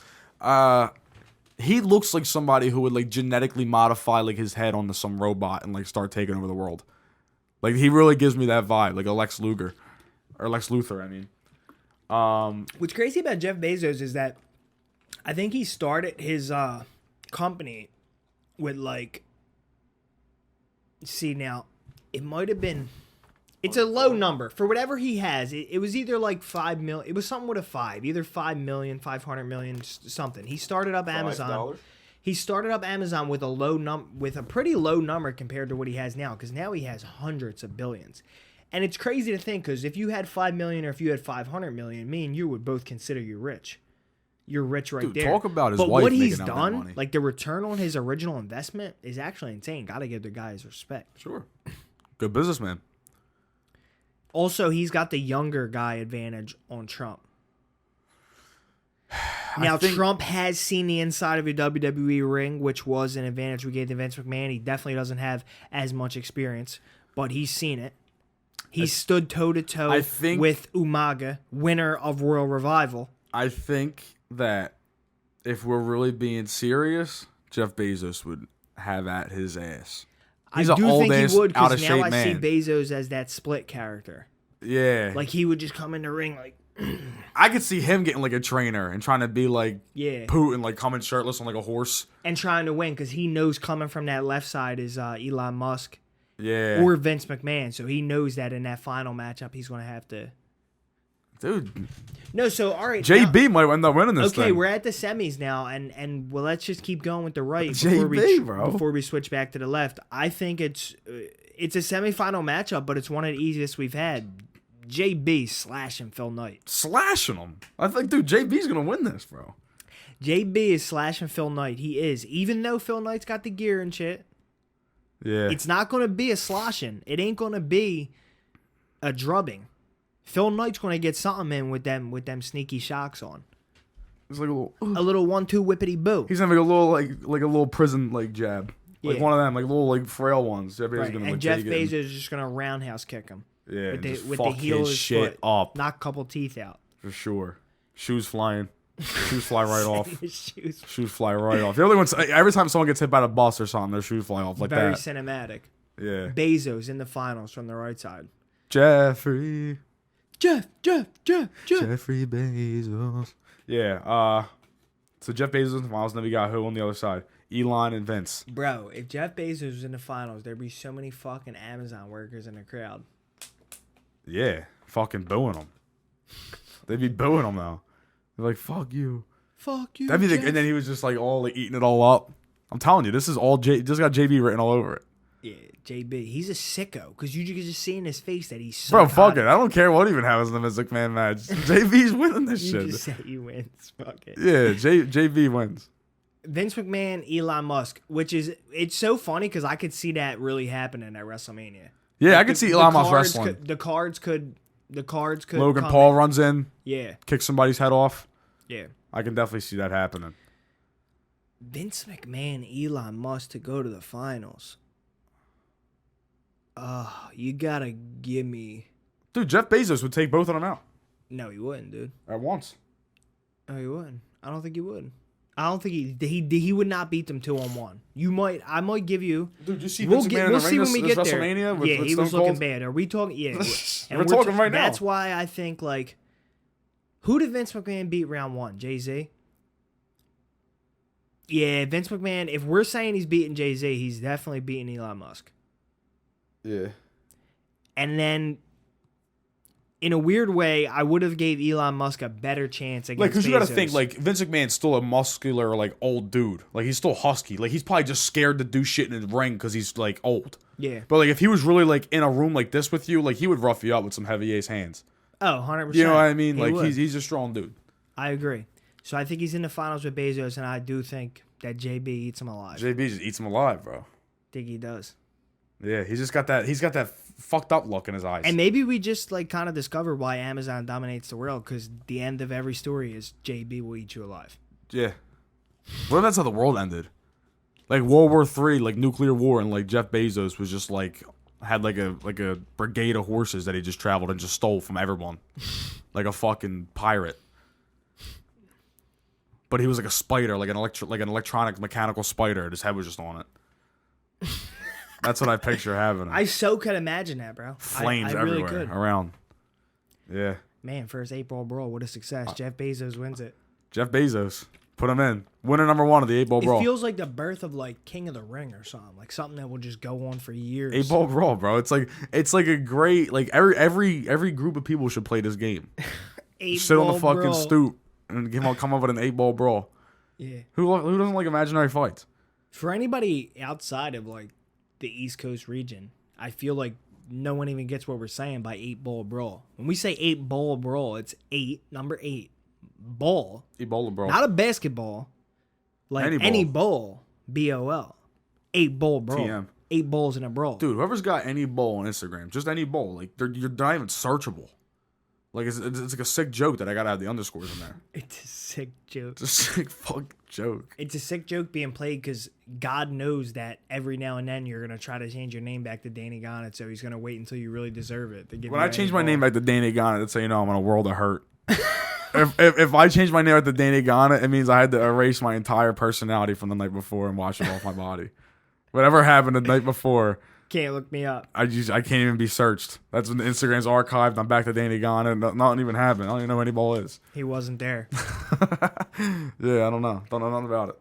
Speaker 2: He looks like somebody who would like genetically modify like his head onto some robot and like start taking over the world. Like he really gives me that vibe, like a Lex Luthor, I mean.
Speaker 1: What's crazy about Jeff Bezos is that I think he started his company with like, see now, it might have been It's a low number for whatever he has. It was either like 5 million. It was something with a 5, either 5 million, 500 million, something. He started up Amazon.
Speaker 2: $5?
Speaker 1: He started up Amazon with a pretty low number compared to what he has now, because now he has hundreds of billions. And it's crazy to think, because if you had 5 million or if you had 500 million, me and you would both consider you rich. You're rich right there.
Speaker 2: Talk about his
Speaker 1: but
Speaker 2: wife
Speaker 1: what he's
Speaker 2: making out that
Speaker 1: done,
Speaker 2: money.
Speaker 1: like the return on his original investment, is actually insane. Got to give the guy his respect.
Speaker 2: Sure. Good businessman.
Speaker 1: Also, he's got the younger guy advantage on Trump. Now, Trump has seen the inside of a WWE ring, which was an advantage we gave to Vince McMahon. He definitely doesn't have as much experience, but he's seen it. He stood toe-to-toe with Umaga, winner of Royal Revival.
Speaker 2: I think that if we're really being serious, Jeff Bezos would have at his ass. He's
Speaker 1: I do think he would,
Speaker 2: out
Speaker 1: because
Speaker 2: of
Speaker 1: now
Speaker 2: shape
Speaker 1: I
Speaker 2: man.
Speaker 1: see Bezos as that split character.
Speaker 2: Yeah.
Speaker 1: Like, he would just come in the ring like...
Speaker 2: I could see him getting like a trainer and trying to be like Putin, like coming shirtless on like a horse.
Speaker 1: And trying to win, because he knows coming from that left side is Elon Musk.
Speaker 2: Yeah.
Speaker 1: Or Vince McMahon. So he knows that in that final matchup, he's going to have to...
Speaker 2: Dude.
Speaker 1: No, so, all right.
Speaker 2: JB might end up winning this thing.
Speaker 1: Okay, we're at the semis now, and well, let's just keep going with the right before we switch back to the left. I think it's a semifinal matchup, but it's one of the easiest we've had. JB slashing Phil Knight.
Speaker 2: Slashing him? I think, dude, JB's going to win this, bro.
Speaker 1: JB is slashing Phil Knight. He is. Even though Phil Knight's got the gear and shit.
Speaker 2: Yeah.
Speaker 1: It's not going to be a sloshing. It ain't going to be a drubbing. Phil Knight's going to get something in with them sneaky shocks on.
Speaker 2: It's like a
Speaker 1: little 1-2 whippity boo.
Speaker 2: He's having a little like a little prison like jab. Like one of them, like little like frail ones.
Speaker 1: Right.
Speaker 2: Gonna,
Speaker 1: and Jeff Bezos is just going to roundhouse kick him.
Speaker 2: Yeah,
Speaker 1: with
Speaker 2: just
Speaker 1: the
Speaker 2: fuck
Speaker 1: heel of his
Speaker 2: shit
Speaker 1: foot.
Speaker 2: up.
Speaker 1: Knock a couple teeth out.
Speaker 2: For sure. Shoes flying. Shoes fly right off.
Speaker 1: Shoes
Speaker 2: fly right off. The only ones, every time someone gets hit by a bus or something, their shoes fly off like
Speaker 1: Very
Speaker 2: that.
Speaker 1: Very cinematic.
Speaker 2: Yeah.
Speaker 1: Bezos in the finals from the right side.
Speaker 2: Jeffrey
Speaker 1: Jeffrey
Speaker 2: Bezos. Yeah. So Jeff Bezos in the finals, and then we got who on the other side? Elon and Vince.
Speaker 1: Bro, if Jeff Bezos was in the finals, there'd be so many fucking Amazon workers in the crowd.
Speaker 2: Yeah. Fucking booing them. They'd be booing him though. They're like, fuck you.
Speaker 1: Fuck you.
Speaker 2: That'd be and then he was just like all like eating it all up. I'm telling you, this is all just got JB written all over it.
Speaker 1: Yeah, JB. He's a sicko, because you can just see in his face that he's so
Speaker 2: Bro, fuck it. I don't care what even happens in the Vince McMahon match. JB's winning this
Speaker 1: you
Speaker 2: shit.
Speaker 1: You just say he wins. Fuck it.
Speaker 2: Yeah, JB wins.
Speaker 1: Vince McMahon, Elon Musk, which is, it's so funny because I could see that really happening at WrestleMania.
Speaker 2: Yeah, like I could see Elon Musk wrestling.
Speaker 1: The cards could.
Speaker 2: Logan Paul runs in.
Speaker 1: Yeah.
Speaker 2: Kicks somebody's head off.
Speaker 1: Yeah.
Speaker 2: I can definitely see that happening.
Speaker 1: Vince McMahon, Elon Musk to go to the finals. You gotta give me.
Speaker 2: Dude, Jeff Bezos would take both of them out.
Speaker 1: No, he wouldn't, dude.
Speaker 2: At once.
Speaker 1: No, he wouldn't. I don't think he would. I don't think he would not beat them 2-on-1. I might give you.
Speaker 2: Dude, you see Vince McMahon in the ring this WrestleMania with
Speaker 1: he was
Speaker 2: Stone
Speaker 1: looking
Speaker 2: Cold?
Speaker 1: bad. Are we talking? Yeah,
Speaker 2: we're talking right now.
Speaker 1: That's why I think like, who did Vince McMahon beat round 1? Jay-Z. Yeah, Vince McMahon. If we're saying he's beating Jay-Z, he's definitely beating Elon Musk.
Speaker 2: Yeah.
Speaker 1: And then, in a weird way, I would have gave Elon Musk a better chance against
Speaker 2: because you got to
Speaker 1: Bezos.
Speaker 2: think like Vince McMahon's still a muscular like old dude. Like he's still husky. Like he's probably just scared to do shit in the ring because he's like old.
Speaker 1: Yeah.
Speaker 2: But like if he was really like in a room like this with you, like he would rough you up with some heavy ass hands.
Speaker 1: Oh, 100%.
Speaker 2: You know what I mean?
Speaker 1: He
Speaker 2: Like
Speaker 1: would.
Speaker 2: he's a strong dude.
Speaker 1: I agree. So I think he's in the finals with Bezos, and I do think that JB eats him alive.
Speaker 2: JB just eats him alive, bro.
Speaker 1: Think he does.
Speaker 2: Yeah, he's got that fucked up look in his eyes.
Speaker 1: And maybe we just like kind of discovered why Amazon dominates the world, because the end of every story is JB will eat you alive.
Speaker 2: Yeah. What if that's how the world ended? Like World War III, like nuclear war, and like Jeff Bezos was just like had like a brigade of horses that he just traveled and just stole from everyone, like a fucking pirate. But he was like a spider, like an electronic mechanical spider. And his head was just on it. That's what I picture happening.
Speaker 1: I so could imagine that, bro.
Speaker 2: Flames
Speaker 1: I
Speaker 2: everywhere
Speaker 1: really could.
Speaker 2: around. Yeah.
Speaker 1: Man, first 8 Ball Brawl, what a success. Jeff Bezos wins it.
Speaker 2: Jeff Bezos. Put him in. Winner number 1 of the 8 Ball Brawl.
Speaker 1: It feels like the birth of like King of the Ring or something. Like something that will just go on for years.
Speaker 2: 8 Ball Brawl, bro. It's like a great like every group of people should play this game. Sit on the fucking
Speaker 1: brawl.
Speaker 2: stoop and come up with an 8 Ball Brawl.
Speaker 1: Yeah.
Speaker 2: Who doesn't like imaginary fights?
Speaker 1: For anybody outside of like the East Coast region, I feel like no one even gets what we're saying by 8 Ball Brawl. When we say 8 Ball Brawl, it's 8, number 8, ball.
Speaker 2: Ebola Brawl.
Speaker 1: Not a basketball. Like any ball. B-O-L. 8 Ball Brawl.
Speaker 2: TM.
Speaker 1: 8 balls in a brawl.
Speaker 2: Dude, whoever's got any bowl on Instagram, just any bowl, like you're not even searchable. Like it's like a sick joke that I gotta have the underscores in there.
Speaker 1: It's a sick joke.
Speaker 2: It's a sick fuck joke.
Speaker 1: It's a sick joke being played because God knows that every now and then you're gonna try to change your name back to Danny Gonnet, so he's gonna wait until you really deserve it to give.
Speaker 2: When I change my name back to Danny Gonnet, that's how you know I'm in a world of hurt. if I change my name back to Danny Gonnet, it means I had to erase my entire personality from the night before and wash it off my body. Whatever happened the night before.
Speaker 1: Can't look me up.
Speaker 2: I can't even be searched. That's when the Instagram's archived. I'm back to Danny Gonnet. Nothing even happened. I don't even know who any ball is.
Speaker 1: He wasn't there.
Speaker 2: Yeah, I don't know. Don't know nothing about it.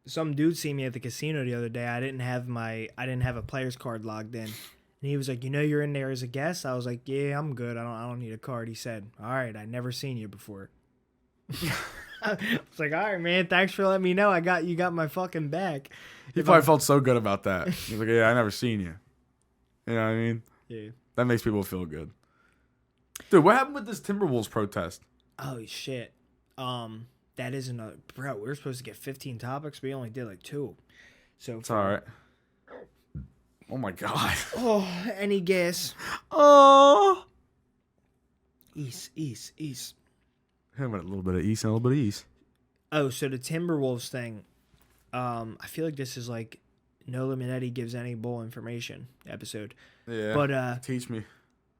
Speaker 1: Some dude see me at the casino the other day. I didn't have a player's card logged in. And he was like, you're in there as a guest? I was like, yeah, I'm good. I don't need a card. He said, all right, I'd never seen you before. I was like, all right, man, thanks for letting me know. You got my fucking back.
Speaker 2: He probably felt so good about that. He's like, yeah, I never seen you. You know what I mean?
Speaker 1: Yeah.
Speaker 2: That makes people feel good. Dude, what happened with this Timberwolves protest?
Speaker 1: Oh, shit. That isn't a... Bro, we were supposed to get 15 topics. We only did like 2. So
Speaker 2: it's all right. Oh, my God.
Speaker 1: Oh, any guess?
Speaker 2: Oh.
Speaker 1: East.
Speaker 2: Hey, a little bit of East and a little bit of East.
Speaker 1: Oh, so the Timberwolves thing... I feel like this is like NoLimit Eddie gives any bull information episode.
Speaker 2: Yeah.
Speaker 1: But
Speaker 2: teach me.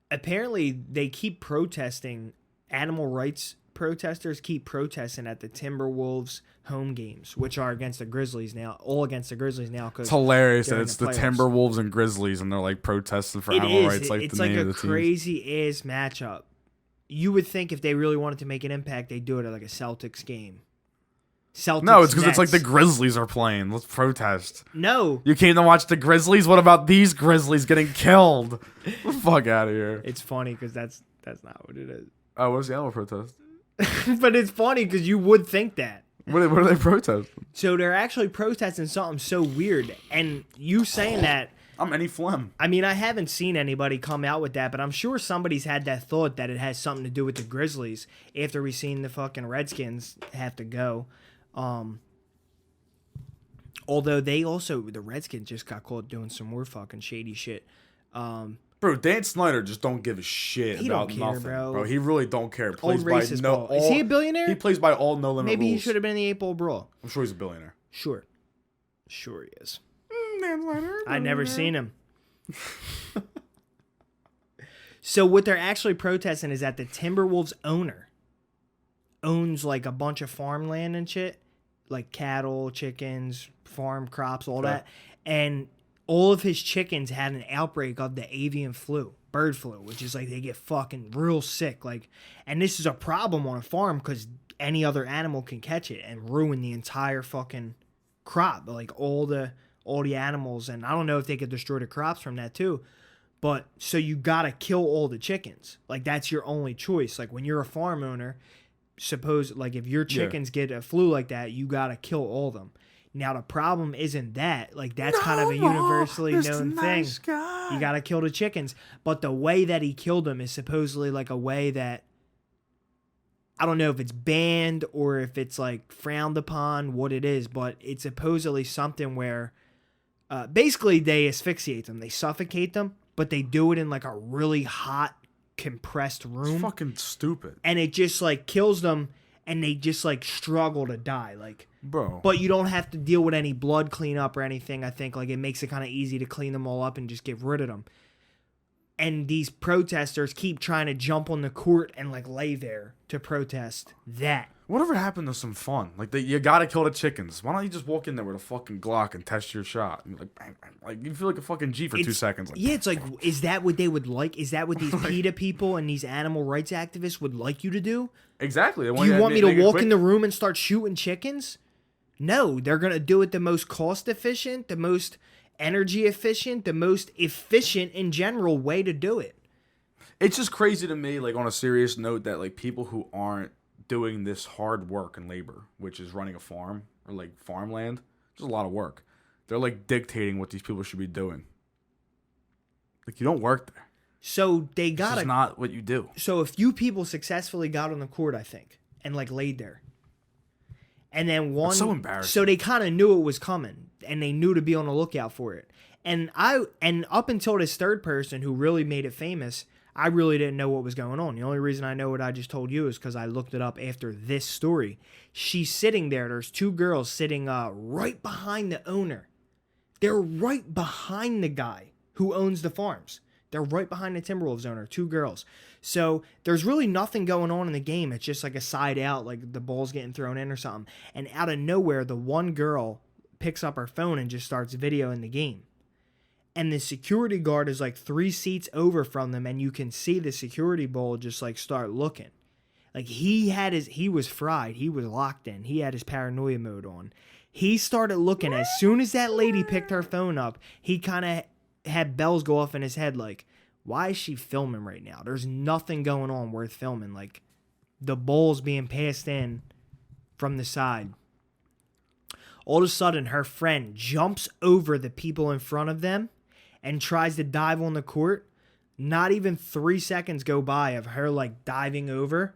Speaker 1: Apparently they keep protesting. Animal rights protesters keep protesting at the Timberwolves home games, which are against the Grizzlies now. All against the Grizzlies now.
Speaker 2: It's hilarious that it's the
Speaker 1: playoffs.
Speaker 2: Timberwolves and Grizzlies, and they're like protesting for animal rights. Like
Speaker 1: it's
Speaker 2: the
Speaker 1: like
Speaker 2: name
Speaker 1: a
Speaker 2: of the team.
Speaker 1: crazy ass matchup. You would think if they really wanted to make an impact, they'd do it at like a Celtics game.
Speaker 2: No, it's because it's like the Grizzlies are playing. Let's protest.
Speaker 1: No.
Speaker 2: You came to watch the Grizzlies? What about these Grizzlies getting killed? Get the fuck out of here.
Speaker 1: It's funny because that's not what it is.
Speaker 2: Oh, what's the animal protest?
Speaker 1: But it's funny because you would think that.
Speaker 2: What are they protesting?
Speaker 1: So they're actually protesting something so weird. And you saying that...
Speaker 2: I'm any phlegm.
Speaker 1: I mean, I haven't seen anybody come out with that, but I'm sure somebody's had that thought that it has something to do with the Grizzlies after we seen the fucking Redskins have to go. Although the Redskins just got caught doing some more fucking shady shit.
Speaker 2: Bro, Dan Snyder just don't give a shit about nothing, bro. He really don't care.
Speaker 1: Plays by is he a billionaire?
Speaker 2: He plays by all NoLimit rules.
Speaker 1: Maybe he should have been in the 8 Ball Brawl.
Speaker 2: I'm sure he's a billionaire.
Speaker 1: Sure he is.
Speaker 2: Dan Snyder.
Speaker 1: I never seen him. So what they're actually protesting is that the Timberwolves owner owns like a bunch of farmland and shit, like cattle, chickens, farm crops, all that. And all of his chickens had an outbreak of the avian flu, bird flu, which is like they get fucking real sick. Like, and this is a problem on a farm because any other animal can catch it and ruin the entire fucking crop. Like all the animals, and I don't know if they could destroy the crops from that too. But so you gotta kill all the chickens. Like that's your only choice. Like when you're a farm owner, suppose like if your chickens get a flu like that, you gotta kill all of them. Now the problem isn't that. Like that's kind of a universally known thing. You gotta kill the chickens. But the way that he killed them is supposedly like a way that I don't know if it's banned or if it's like frowned upon, what it is, but it's supposedly something where basically they asphyxiate them, they suffocate them, but they do it in like a really hot, compressed room.
Speaker 2: It's fucking stupid.
Speaker 1: And it just like kills them and they just like struggle to die. Like,
Speaker 2: bro.
Speaker 1: But you don't have to deal with any blood cleanup or anything. I think like it makes it kind of easy to clean them all up and just get rid of them. And these protesters keep trying to jump on the court and like lay there to protest that.
Speaker 2: Whatever happened to some fun? Like, you gotta kill the chickens. Why don't you just walk in there with a fucking Glock and test your shot? And like, bang, bang. Like, you feel like a fucking G for 2 seconds. Like,
Speaker 1: yeah, it's like, is that what they would like? Is that what these PETA people and these animal rights activists would like you to do?
Speaker 2: Exactly.
Speaker 1: Do you want me to walk in the room and start shooting chickens? No, they're going to do it the most cost efficient, the most energy efficient, the most efficient in general way to do it.
Speaker 2: It's just crazy to me, like, on a serious note, that like people who aren't doing this hard work and labor, which is running a farm or like farmland, it's a lot of work. They're like dictating what these people should be doing. Like, you don't work there.
Speaker 1: So they got
Speaker 2: It's not what you do.
Speaker 1: So a few people successfully got on the court, I think, and like laid there. And then one.
Speaker 2: That's so embarrassing.
Speaker 1: So they kind of knew it was coming, and they knew to be on the lookout for it. And up until this third person who really made it famous, I really didn't know what was going on. The only reason I know what I just told you is because I looked it up after this story. She's sitting there. There's 2 girls sitting right behind the owner. They're right behind the guy who owns the farms. They're right behind the Timberwolves owner, 2 girls. So there's really nothing going on in the game. It's just like a side out, like the ball's getting thrown in or something. And out of nowhere, the one girl picks up her phone and just starts videoing the game. And the security guard is like 3 seats over from them, and you can see the security bull just like start looking. Like he was fried. He was locked in. He had his paranoia mode on. He started looking as soon as that lady picked her phone up. He kind of had bells go off in his head like, why is she filming right now? There's nothing going on worth filming. Like, the ball's being passed in from the side. All of a sudden, her friend jumps over the people in front of them and tries to dive on the court. Not even 3 seconds go by of her like diving over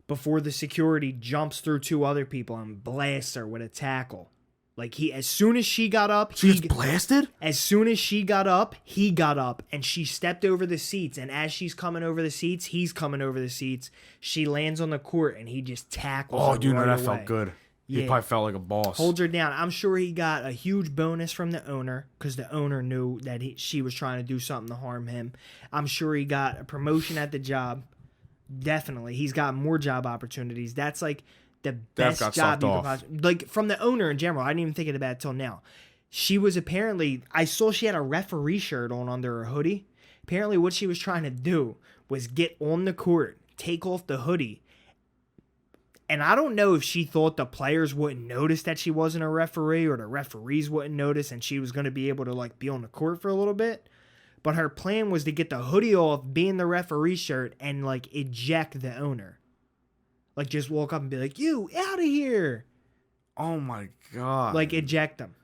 Speaker 1: before the security jumps through 2 other people and blasts her with a tackle. Like, as soon as she got up,
Speaker 2: she was blasted?
Speaker 1: As soon as she got up, he got up, and she stepped over the seats, and as she's coming over the seats, he's coming over the seats. She lands on the court, and he just tackles her.
Speaker 2: Oh, you know, that
Speaker 1: away.
Speaker 2: felt good.
Speaker 1: Yeah.
Speaker 2: He probably felt like a boss.
Speaker 1: Holds her down. I'm sure he got a huge bonus from the owner, because the owner knew that she was trying to do something to harm him. I'm sure he got a promotion at the job. Definitely. He's got more job opportunities. That's like the best job you could possibly, like, from the owner in general. I didn't even think about it till now. She was apparently, I saw she had a referee shirt on under her hoodie. Apparently what she was trying to do was get on the court, take off the hoodie. And I don't know if she thought the players wouldn't notice that she wasn't a referee, or the referees wouldn't notice, and she was going to be able to like be on the court for a little bit. But her plan was to get the hoodie off, be in the referee shirt, and like eject the owner. Like, just walk up and be like, you, out of here.
Speaker 2: Oh, my God.
Speaker 1: Like, eject them.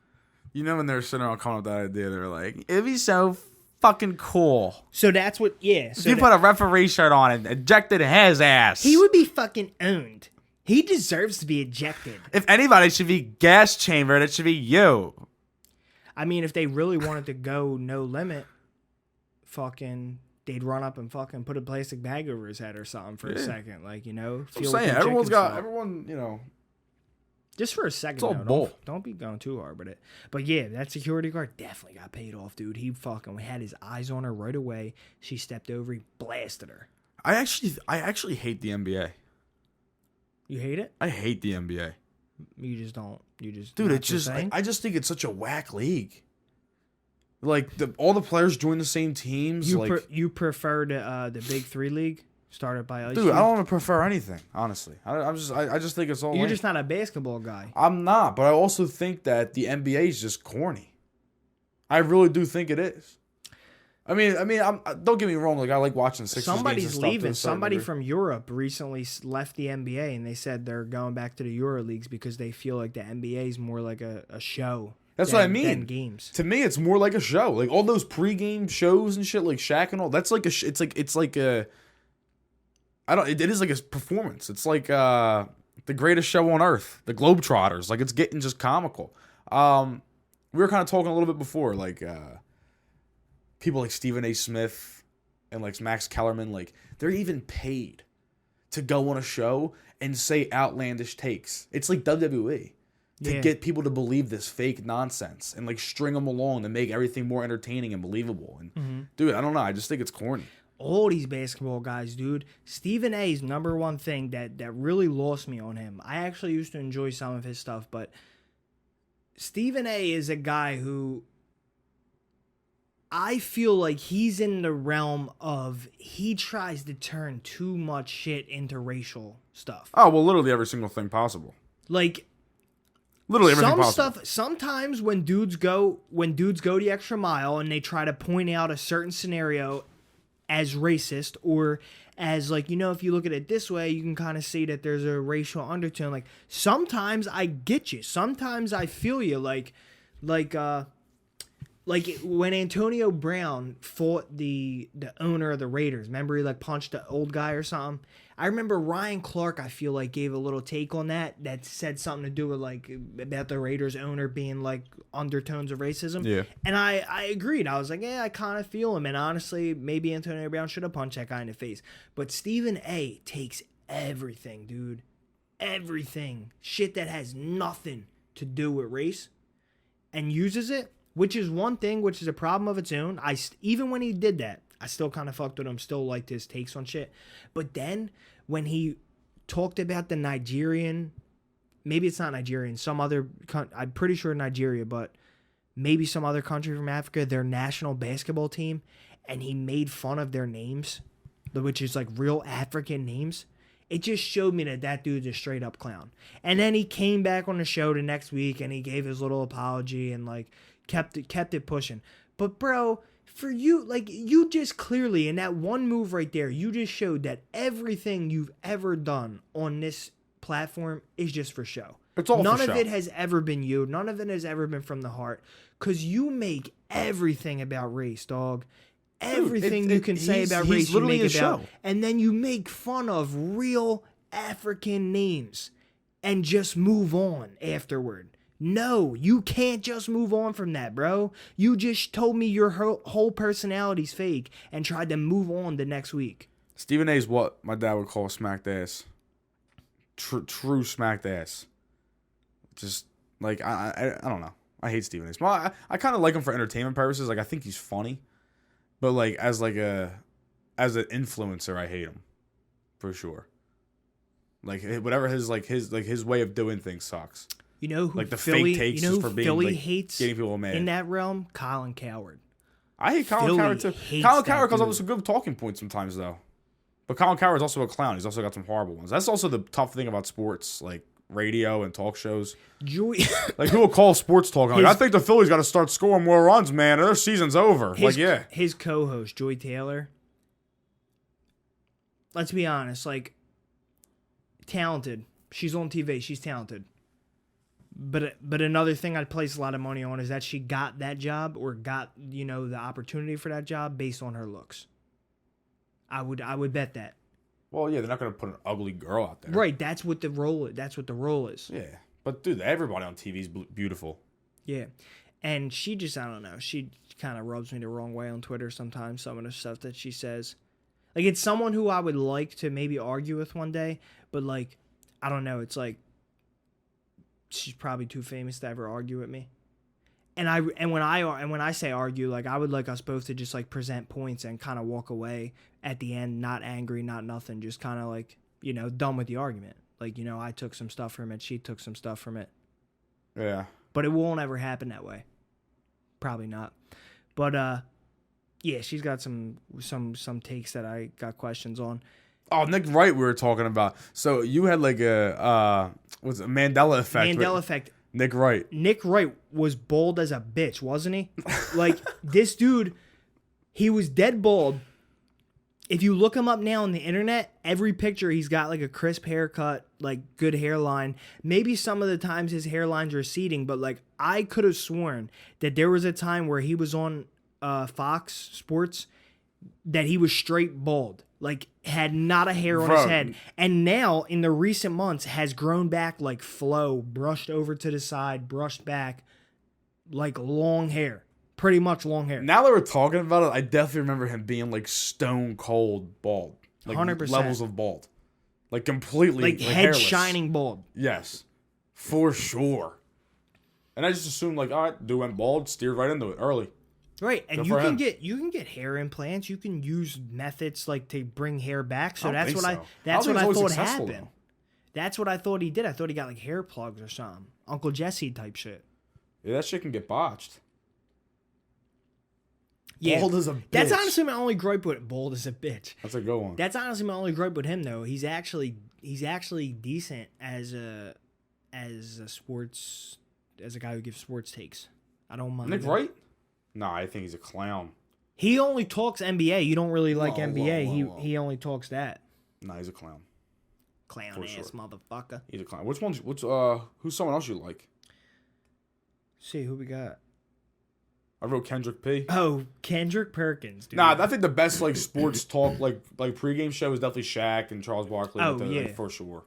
Speaker 2: You know, when they were sitting around coming up with that idea, they were like, it'd be so fucking cool.
Speaker 1: So that's what, yeah. So
Speaker 2: if you put a referee shirt on and ejected his ass.
Speaker 1: He would be fucking owned. He deserves to be ejected.
Speaker 2: If anybody should be gas chambered, it should be you.
Speaker 1: I mean, if they really wanted to go NoLimit, fucking... they'd run up and fucking put a plastic bag over his head or something for a second. Like, you know.
Speaker 2: I'm saying, everyone, you know.
Speaker 1: Just for a second,
Speaker 2: it's all
Speaker 1: though.
Speaker 2: bull.
Speaker 1: Don't be going too hard with it. But yeah, that security guard definitely got paid off, dude. He fucking had his eyes on her right away. She stepped over, he blasted her.
Speaker 2: I actually hate the NBA.
Speaker 1: You hate it?
Speaker 2: I hate the NBA.
Speaker 1: You just don't. You just.
Speaker 2: Dude, it's just, I just think it's such a whack league. Like, all the players join the same teams.
Speaker 1: You prefer the Big 3 league started by Ice?
Speaker 2: Dude, I don't prefer anything, honestly. I just think it's all.
Speaker 1: You're just not a basketball guy.
Speaker 2: I'm not, but I also think that the NBA is just corny. I really do think it is. I mean, don't get me wrong. Like, I like watching Sixers games and
Speaker 1: Somebody's
Speaker 2: stuff
Speaker 1: leaving. Somebody
Speaker 2: degree.
Speaker 1: from Europe recently left the NBA, and they said they're going back to the Euro leagues because they feel like the NBA is more like a show.
Speaker 2: That's what I mean.
Speaker 1: Than games.
Speaker 2: To me, it's more like a show. Like, all those pregame shows and shit, like Shaq and all. That's like it's like a. It is like a performance. It's like the greatest show on earth, the Globetrotters. Like, it's getting just comical. We were kind of talking a little bit before, like people like Stephen A. Smith and like Max Kellerman, like, they're even paid to go on a show and say outlandish takes. It's like WWE. to get people to believe this fake nonsense and like string them along to make everything more entertaining and believable. And dude, I don't know. I just think it's corny.
Speaker 1: All these basketball guys, dude. Stephen A's number one thing that really lost me on him. I actually used to enjoy some of his stuff, but Stephen A is a guy who I feel like he's in the realm of he tries to turn too much shit into racial stuff.
Speaker 2: Oh, well, literally every single thing possible.
Speaker 1: Like
Speaker 2: literally everything
Speaker 1: some
Speaker 2: possible.
Speaker 1: stuff. Sometimes when dudes go the extra mile and they try to point out a certain scenario as racist or as like, you know, if you look at it this way, you can kind of see that there's a racial undertone. Like sometimes I get you. Sometimes I feel you. Like when Antonio Brown fought the owner of the Raiders, remember he like punched the old guy or something? I remember Ryan Clark, I feel like, gave a little take on that said something to do with like about the Raiders owner being like undertones of racism.
Speaker 2: Yeah.
Speaker 1: And I agreed. I was like, yeah, I kind of feel him. And honestly, maybe Antonio Brown should have punched that guy in the face. But Stephen A takes everything, dude. Everything. Shit that has nothing to do with race and uses it. Which is one thing, which is a problem of its own. Even when he did that, I still kind of fucked with him, still liked his takes on shit. But then, when he talked about the Nigerian, maybe it's not Nigerian, some other, I'm pretty sure Nigeria, but maybe some other country from Africa, their national basketball team, and he made fun of their names, which is like real African names. It just showed me that dude's a straight up clown. And then he came back on the show the next week and he gave his little apology and like kept it pushing. But bro, for you, like you just clearly in that one move right there, you just showed that everything you've ever done on this platform is just for show.
Speaker 2: It's all
Speaker 1: None
Speaker 2: for
Speaker 1: of
Speaker 2: show.
Speaker 1: it has ever been you. None of it has ever been from the heart. Cause you make everything about race, dog. Everything you can say about race, you make about, and then you make fun of real African names and just move on afterward. No, you can't just move on from that, bro. You just told me your whole personality's fake and tried to move on the next week.
Speaker 2: Stephen A is what my dad would call smacked ass. True smacked ass. Just like I don't know. I hate Stephen A. Well, I kind of like him for entertainment purposes. Like I think he's funny. But like as an influencer, I hate him for sure. Like whatever his way of doing things sucks.
Speaker 1: You know who
Speaker 2: like the
Speaker 1: Philly,
Speaker 2: fake takes
Speaker 1: you know
Speaker 2: for being
Speaker 1: Philly
Speaker 2: like
Speaker 1: hates
Speaker 2: getting people mad
Speaker 1: in that realm? Colin Cowherd.
Speaker 2: I hate Colin Cowherd too. Colin Cowherd comes up with some good talking points sometimes though. But Colin Cowherd's also a clown. He's also got some horrible ones. That's also the tough thing about sports, like radio and talk shows. Like who will call sports talk? Like, I think the Phillies got to start scoring more runs, man. Their season's over.
Speaker 1: His co-host Joy Taylor. Let's be honest, like talented. She's on TV. She's talented. But another thing I'd place a lot of money on is that she got that job or got the opportunity for that job based on her looks. I would bet that.
Speaker 2: Well, yeah, they're not going to put an ugly girl out there.
Speaker 1: Right, that's what the role is.
Speaker 2: Yeah. But dude, everybody on TV is beautiful.
Speaker 1: Yeah. And she just, I don't know, she kind of rubs me the wrong way on Twitter sometimes, some of the stuff that she says. Like, it's someone who I would like to maybe argue with one day, but like, I don't know, it's like she's probably too famous to ever argue with me. And when I say argue, like I would like us both to just like present points and kind of walk away at the end, not angry, not nothing, just kind of like, done with the argument. Like, I took some stuff from it, she took some stuff from it.
Speaker 2: Yeah.
Speaker 1: But it won't ever happen that way. Probably not. But yeah, she's got some takes that I got questions on.
Speaker 2: Oh, Nick Wright we were talking about. So you had like a what's it, Mandela effect.
Speaker 1: Mandela effect.
Speaker 2: Nick Wright.
Speaker 1: Nick Wright was bald as a bitch, wasn't he? Like, this dude, he was dead bald. If you look him up now on the internet, every picture he's got like a crisp haircut, like good hairline. Maybe some of the times his hairline's receding, but like I could have sworn that there was a time where he was on Fox Sports that he was straight bald. Like, had not a hair on his head. And now, in the recent months, has grown back like Flo, brushed over to the side, brushed back, like long hair. Pretty much long hair.
Speaker 2: Now that we're talking about it, I definitely remember him being like stone cold bald. Like
Speaker 1: 100%.
Speaker 2: Levels of bald. Like completely
Speaker 1: like head
Speaker 2: hairless.
Speaker 1: shining bald.
Speaker 2: Yes. For sure. And I just assumed, like, all right, dude went bald, steered right into it early.
Speaker 1: Right, and
Speaker 2: Good
Speaker 1: you
Speaker 2: for
Speaker 1: can
Speaker 2: him.
Speaker 1: get hair implants. You can use methods like to bring hair back. So
Speaker 2: I don't
Speaker 1: that's
Speaker 2: think
Speaker 1: what
Speaker 2: so.
Speaker 1: that's
Speaker 2: I don't
Speaker 1: what
Speaker 2: think
Speaker 1: I
Speaker 2: it's always
Speaker 1: thought
Speaker 2: successful,
Speaker 1: happened.
Speaker 2: though.
Speaker 1: That's what I thought he did. I thought he got like hair plugs or something. Uncle Jesse type shit.
Speaker 2: Yeah, that shit can get botched.
Speaker 1: Yeah,
Speaker 2: Bald as a bitch.
Speaker 1: that's honestly my only gripe with Bald as a bitch.
Speaker 2: That's a good one.
Speaker 1: That's honestly my only gripe with him though. He's actually decent as a guy who gives sports takes. I don't mind.
Speaker 2: Nick
Speaker 1: him.
Speaker 2: Wright? Nah, I think he's a clown.
Speaker 1: He only talks NBA. You don't really like
Speaker 2: Whoa,
Speaker 1: NBA.
Speaker 2: whoa.
Speaker 1: He only talks that.
Speaker 2: Nah, he's a clown.
Speaker 1: Clown
Speaker 2: For
Speaker 1: ass
Speaker 2: sure.
Speaker 1: motherfucker.
Speaker 2: He's a clown. Who's someone else you like?
Speaker 1: See who we got.
Speaker 2: I wrote Kendrick P.
Speaker 1: Oh, Kendrick Perkins, dude.
Speaker 2: Nah, I think the best like sports talk like pregame show is definitely Shaq and Charles Barkley.
Speaker 1: Oh,
Speaker 2: like,
Speaker 1: yeah.
Speaker 2: for sure.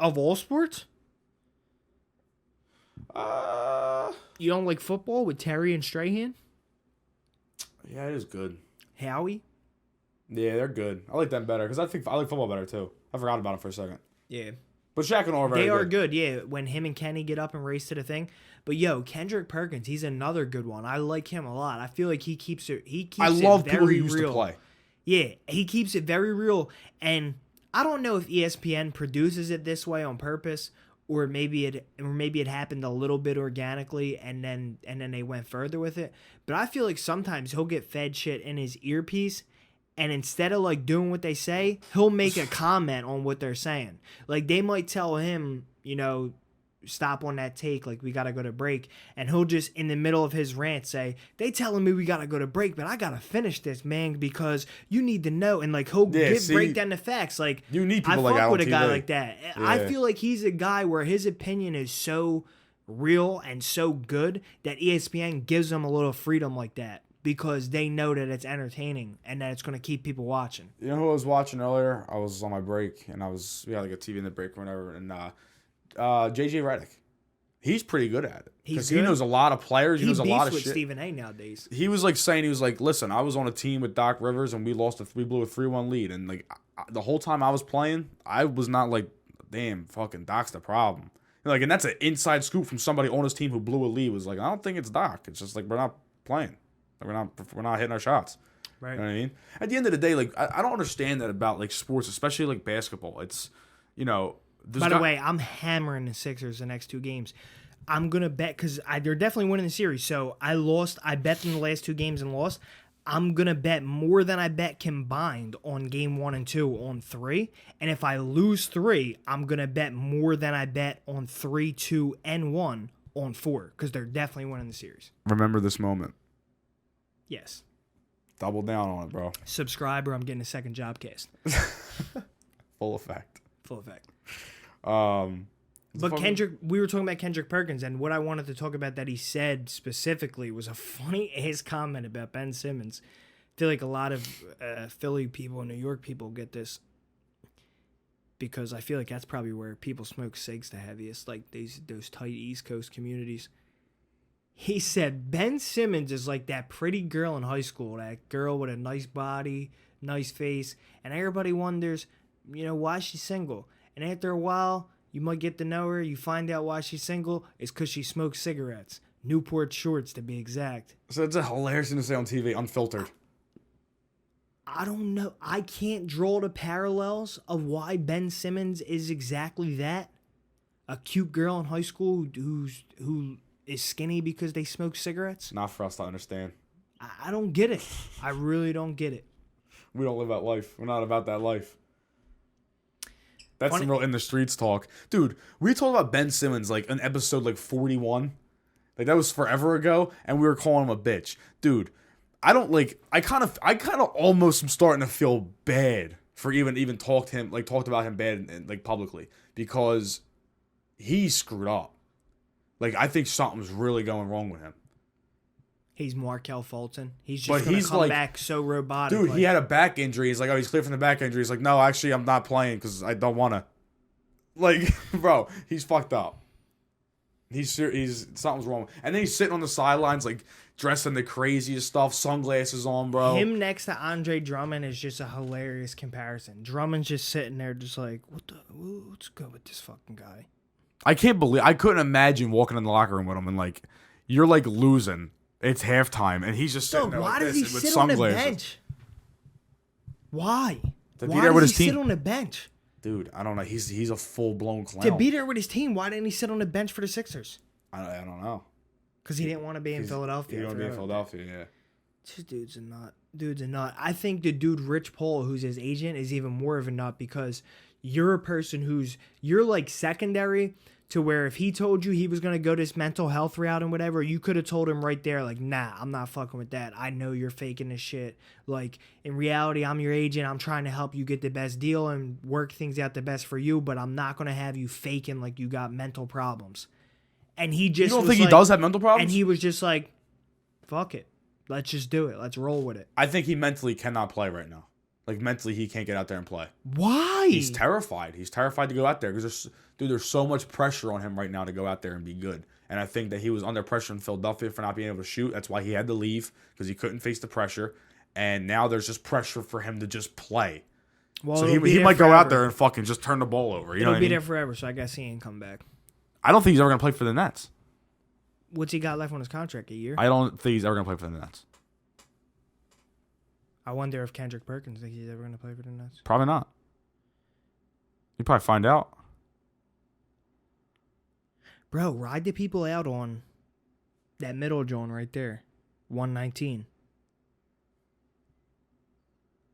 Speaker 1: Of all sports?
Speaker 2: Uh,
Speaker 1: You don't like football with Terry and Strahan?
Speaker 2: yeah, it is good.
Speaker 1: Howie?
Speaker 2: Yeah, they're good. I like them better because I like football better too. I forgot about them for a second.
Speaker 1: Yeah.
Speaker 2: But Shaq and all are very
Speaker 1: They are
Speaker 2: good.
Speaker 1: good, yeah, when him and Kenny get up and race to the thing. But yo, Kendrick Perkins, he's another good one. I like him a lot. I feel like he keeps it
Speaker 2: I love
Speaker 1: it
Speaker 2: people who
Speaker 1: very
Speaker 2: used
Speaker 1: real.
Speaker 2: to play.
Speaker 1: Yeah, he keeps it very real. And I don't know if ESPN produces it this way on purpose, or maybe it happened a little bit organically and then they went further with it. But I feel like sometimes he'll get fed shit in his earpiece, and instead of like doing what they say, he'll make a comment on what they're saying. Like they might tell him, stop on that take, like we gotta go to break, and he'll just in the middle of his rant say, they telling me we gotta go to break, but I gotta finish this, man, because you need to know. And like he'll break down the facts. Like
Speaker 2: You need people
Speaker 1: I
Speaker 2: like that
Speaker 1: fuck
Speaker 2: on
Speaker 1: with a guy
Speaker 2: TV.
Speaker 1: like that. I
Speaker 2: Yeah.
Speaker 1: feel like he's a guy where his opinion is so real and so good that ESPN gives him a little freedom like that, because they know that it's entertaining and that it's going to keep people watching.
Speaker 2: You know who I was watching earlier? I was on my break and we had like a TV in the break or whatever, and JJ Redick. He's pretty good at it.
Speaker 1: He's
Speaker 2: Because
Speaker 1: good.
Speaker 2: he knows a lot of players. He knows a lot of
Speaker 1: with
Speaker 2: shit.
Speaker 1: Stephen A. nowadays.
Speaker 2: He was like saying, listen, I was on a team with Doc Rivers and we blew a 3-1 lead. And like the whole time I was playing, I was not like, damn, fucking Doc's the problem. Like, and that's an inside scoop from somebody on his team who blew a lead. Was like, I don't think it's Doc. It's just like we're not playing. We're not hitting our shots.
Speaker 1: Right.
Speaker 2: You know what I mean? At the end of the day, like I don't understand that about like sports, especially like basketball. It's
Speaker 1: By the way, I'm hammering the Sixers the next two games. I'm going to bet, because they're definitely winning the series. So I bet them the last two games and lost. I'm going to bet more than I bet combined on game 1 and 2 on 3. And if I lose 3, I'm going to bet more than I bet on 3, 2, and 1 on 4, because they're definitely winning the series.
Speaker 2: remember this moment.
Speaker 1: Yes.
Speaker 2: Double down on it, bro.
Speaker 1: Subscribe or I'm getting a second job cast.
Speaker 2: Full effect.
Speaker 1: Full effect.
Speaker 2: But
Speaker 1: We were talking about Kendrick Perkins, and what I wanted to talk about that he said specifically was a funny ass comment about Ben Simmons. I feel like a lot of Philly people and New York people get this, because I feel like that's probably where people smoke cigs the heaviest, like those tight East Coast communities. He said Ben Simmons is like that pretty girl in high school, that girl with a nice body, nice face, and everybody wonders, why she's single. And after a while, you might get to know her. You find out why she's single. It's because she smokes cigarettes. Newport shorts, to be exact.
Speaker 2: So it's a hilarious thing to say on TV, unfiltered.
Speaker 1: I don't know. I can't draw the parallels of why Ben Simmons is exactly that. A cute girl in high school who is skinny because they smoke cigarettes.
Speaker 2: Not for us to understand.
Speaker 1: I don't get it. I really don't get it.
Speaker 2: We don't live that life. We're not about that life. That's some real in the streets talk. Dude, we talked about Ben Simmons like an episode like 41. Like that was forever ago, and we were calling him a bitch. Dude, I kind of almost am starting to feel bad for even talked about him bad and like publicly, because he screwed up. Like I think something's really going wrong with him.
Speaker 1: He's Markel Fulton. He's just going to come back so robotic.
Speaker 2: Dude, he had a back injury. He's like, oh, he's clear from the back injury. He's like, no, actually, I'm not playing because I don't want to. Like, bro, he's fucked up. He's something's wrong. And then he's sitting on the sidelines, like, dressed in the craziest stuff, sunglasses on, bro.
Speaker 1: Him next to Andre Drummond is just a hilarious comparison. Drummond's just sitting there just like, what's good with this fucking guy?
Speaker 2: I couldn't imagine walking in the locker room with him and like, you're like losing. It's halftime and he's just sitting there
Speaker 1: why
Speaker 2: like
Speaker 1: does
Speaker 2: this
Speaker 1: he
Speaker 2: with
Speaker 1: sit on the
Speaker 2: sunglasses.
Speaker 1: bench? Why?
Speaker 2: To be
Speaker 1: Why
Speaker 2: there with
Speaker 1: does
Speaker 2: his
Speaker 1: he
Speaker 2: team.
Speaker 1: sit on the bench?
Speaker 2: Dude, I don't know. He's a full blown clown.
Speaker 1: To be there with his team, why didn't he sit on the bench for the Sixers?
Speaker 2: I don't know.
Speaker 1: Because he didn't want to be in Philadelphia.
Speaker 2: He don't be in Philadelphia, yeah.
Speaker 1: This dude's a nut. Dude's a nut. I think the dude Rich Paul, who's his agent, is even more of a nut because you're a person you're like secondary to where if he told you he was going to go this mental health route and whatever, you could have told him right there, like, nah, I'm not fucking with that. I know you're faking this shit. Like, in reality, I'm your agent. I'm trying to help you get the best deal and work things out the best for you, but I'm not going to have you faking like you got mental problems. And he just
Speaker 2: You don't think he does have mental problems?
Speaker 1: And he was just like, fuck it. Let's just do it. Let's roll with it.
Speaker 2: I think he mentally cannot play right now. Like, mentally, he can't get out there and play.
Speaker 1: Why?
Speaker 2: He's terrified. He's terrified to go out there because there's so much pressure on him right now to go out there and be good. And I think that he was under pressure in Philadelphia for not being able to shoot. That's why he had to leave because he couldn't face the pressure. And now there's just pressure for him to just play.
Speaker 1: Well,
Speaker 2: so he might go out there and fucking just turn the ball over. You know what I mean?
Speaker 1: It'll be there forever, so I guess he ain't come back.
Speaker 2: I don't think he's ever going to play for the Nets.
Speaker 1: What's he got left on his contract? A year?
Speaker 2: I don't think he's ever going to play for the Nets.
Speaker 1: I wonder if Kendrick Perkins thinks he's ever going to play for the Nets.
Speaker 2: Probably not. You probably find out.
Speaker 1: Bro, ride the people out on that middle zone right there. 119.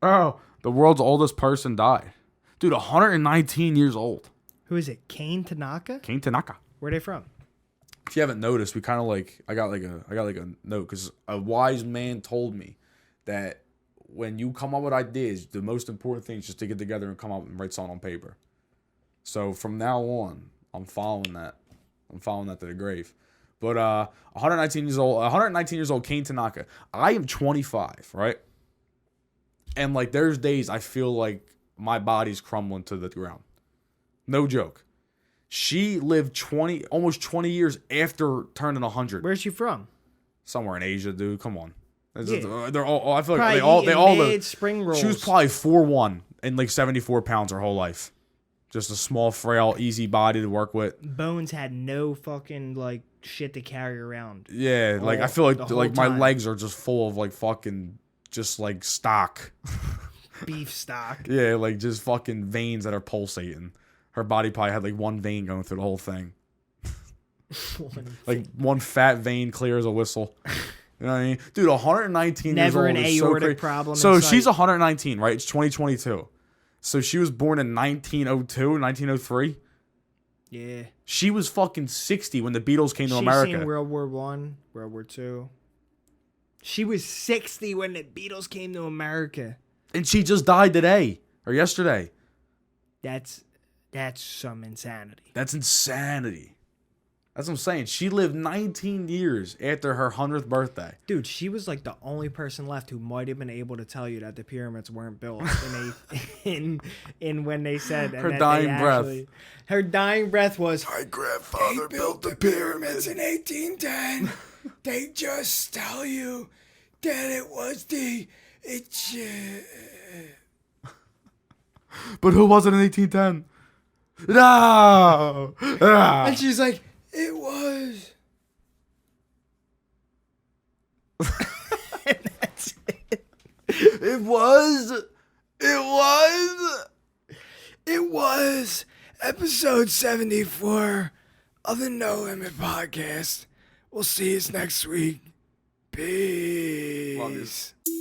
Speaker 2: Oh, the world's oldest person died. Dude, 119 years old.
Speaker 1: Who is it? Kane Tanaka?
Speaker 2: Kane Tanaka.
Speaker 1: Where are they from?
Speaker 2: If you haven't noticed, we kind of like I got like a note because a wise man told me that when you come up with ideas, the most important thing is just to get together and come up and write something on paper. So from now on, I'm following that. I'm following that to the grave. But 119 years old, Kane Tanaka. I am 25, right? And like there's days I feel like my body's crumbling to the ground. No joke. She lived almost 20 years after turning 100.
Speaker 1: Where's she from?
Speaker 2: Somewhere in Asia, dude. Come on.
Speaker 1: Yeah.
Speaker 2: They're all. I feel like
Speaker 1: Probably
Speaker 2: they all
Speaker 1: made spring rolls.
Speaker 2: She was probably 4'1" and like 74 pounds her whole life. Just a small, frail, easy body to work with.
Speaker 1: Bones had no fucking like shit to carry around.
Speaker 2: Yeah, like I feel like my
Speaker 1: time.
Speaker 2: legs are just full of like fucking just like stock.
Speaker 1: Beef stock.
Speaker 2: Yeah, like just fucking veins that are pulsating. Her body probably had like one vein going through the whole thing. Like one fat vein clear as a whistle. You know what I mean? Dude, 119
Speaker 1: Never
Speaker 2: years old
Speaker 1: an
Speaker 2: is so
Speaker 1: aortic
Speaker 2: crazy.
Speaker 1: problem.
Speaker 2: So she's 119, right? It's 2022. So she was born in 1902, 1903.
Speaker 1: Yeah.
Speaker 2: She was fucking 60 when the Beatles came to
Speaker 1: She's
Speaker 2: America.
Speaker 1: seen World War I, World War II. She was 60 when the Beatles came to America.
Speaker 2: And she just died today or yesterday.
Speaker 1: That's some insanity.
Speaker 2: That's insanity. That's what I'm saying. She lived 19 years after her 100th birthday.
Speaker 1: Dude, she was like the only person left who might have been able to tell you that the pyramids weren't built in when they said
Speaker 2: Her dying breath.
Speaker 1: Her dying breath was,
Speaker 2: my grandfather built the pyramids in 1810.
Speaker 1: they just tell you that it was the Egypt.
Speaker 2: But who was it in 1810? No! Ah.
Speaker 1: And she's like, it was. And that's it.
Speaker 2: It was.
Speaker 1: It was episode 74 of the No Limit podcast. We'll see you next week. Peace.
Speaker 2: Love you.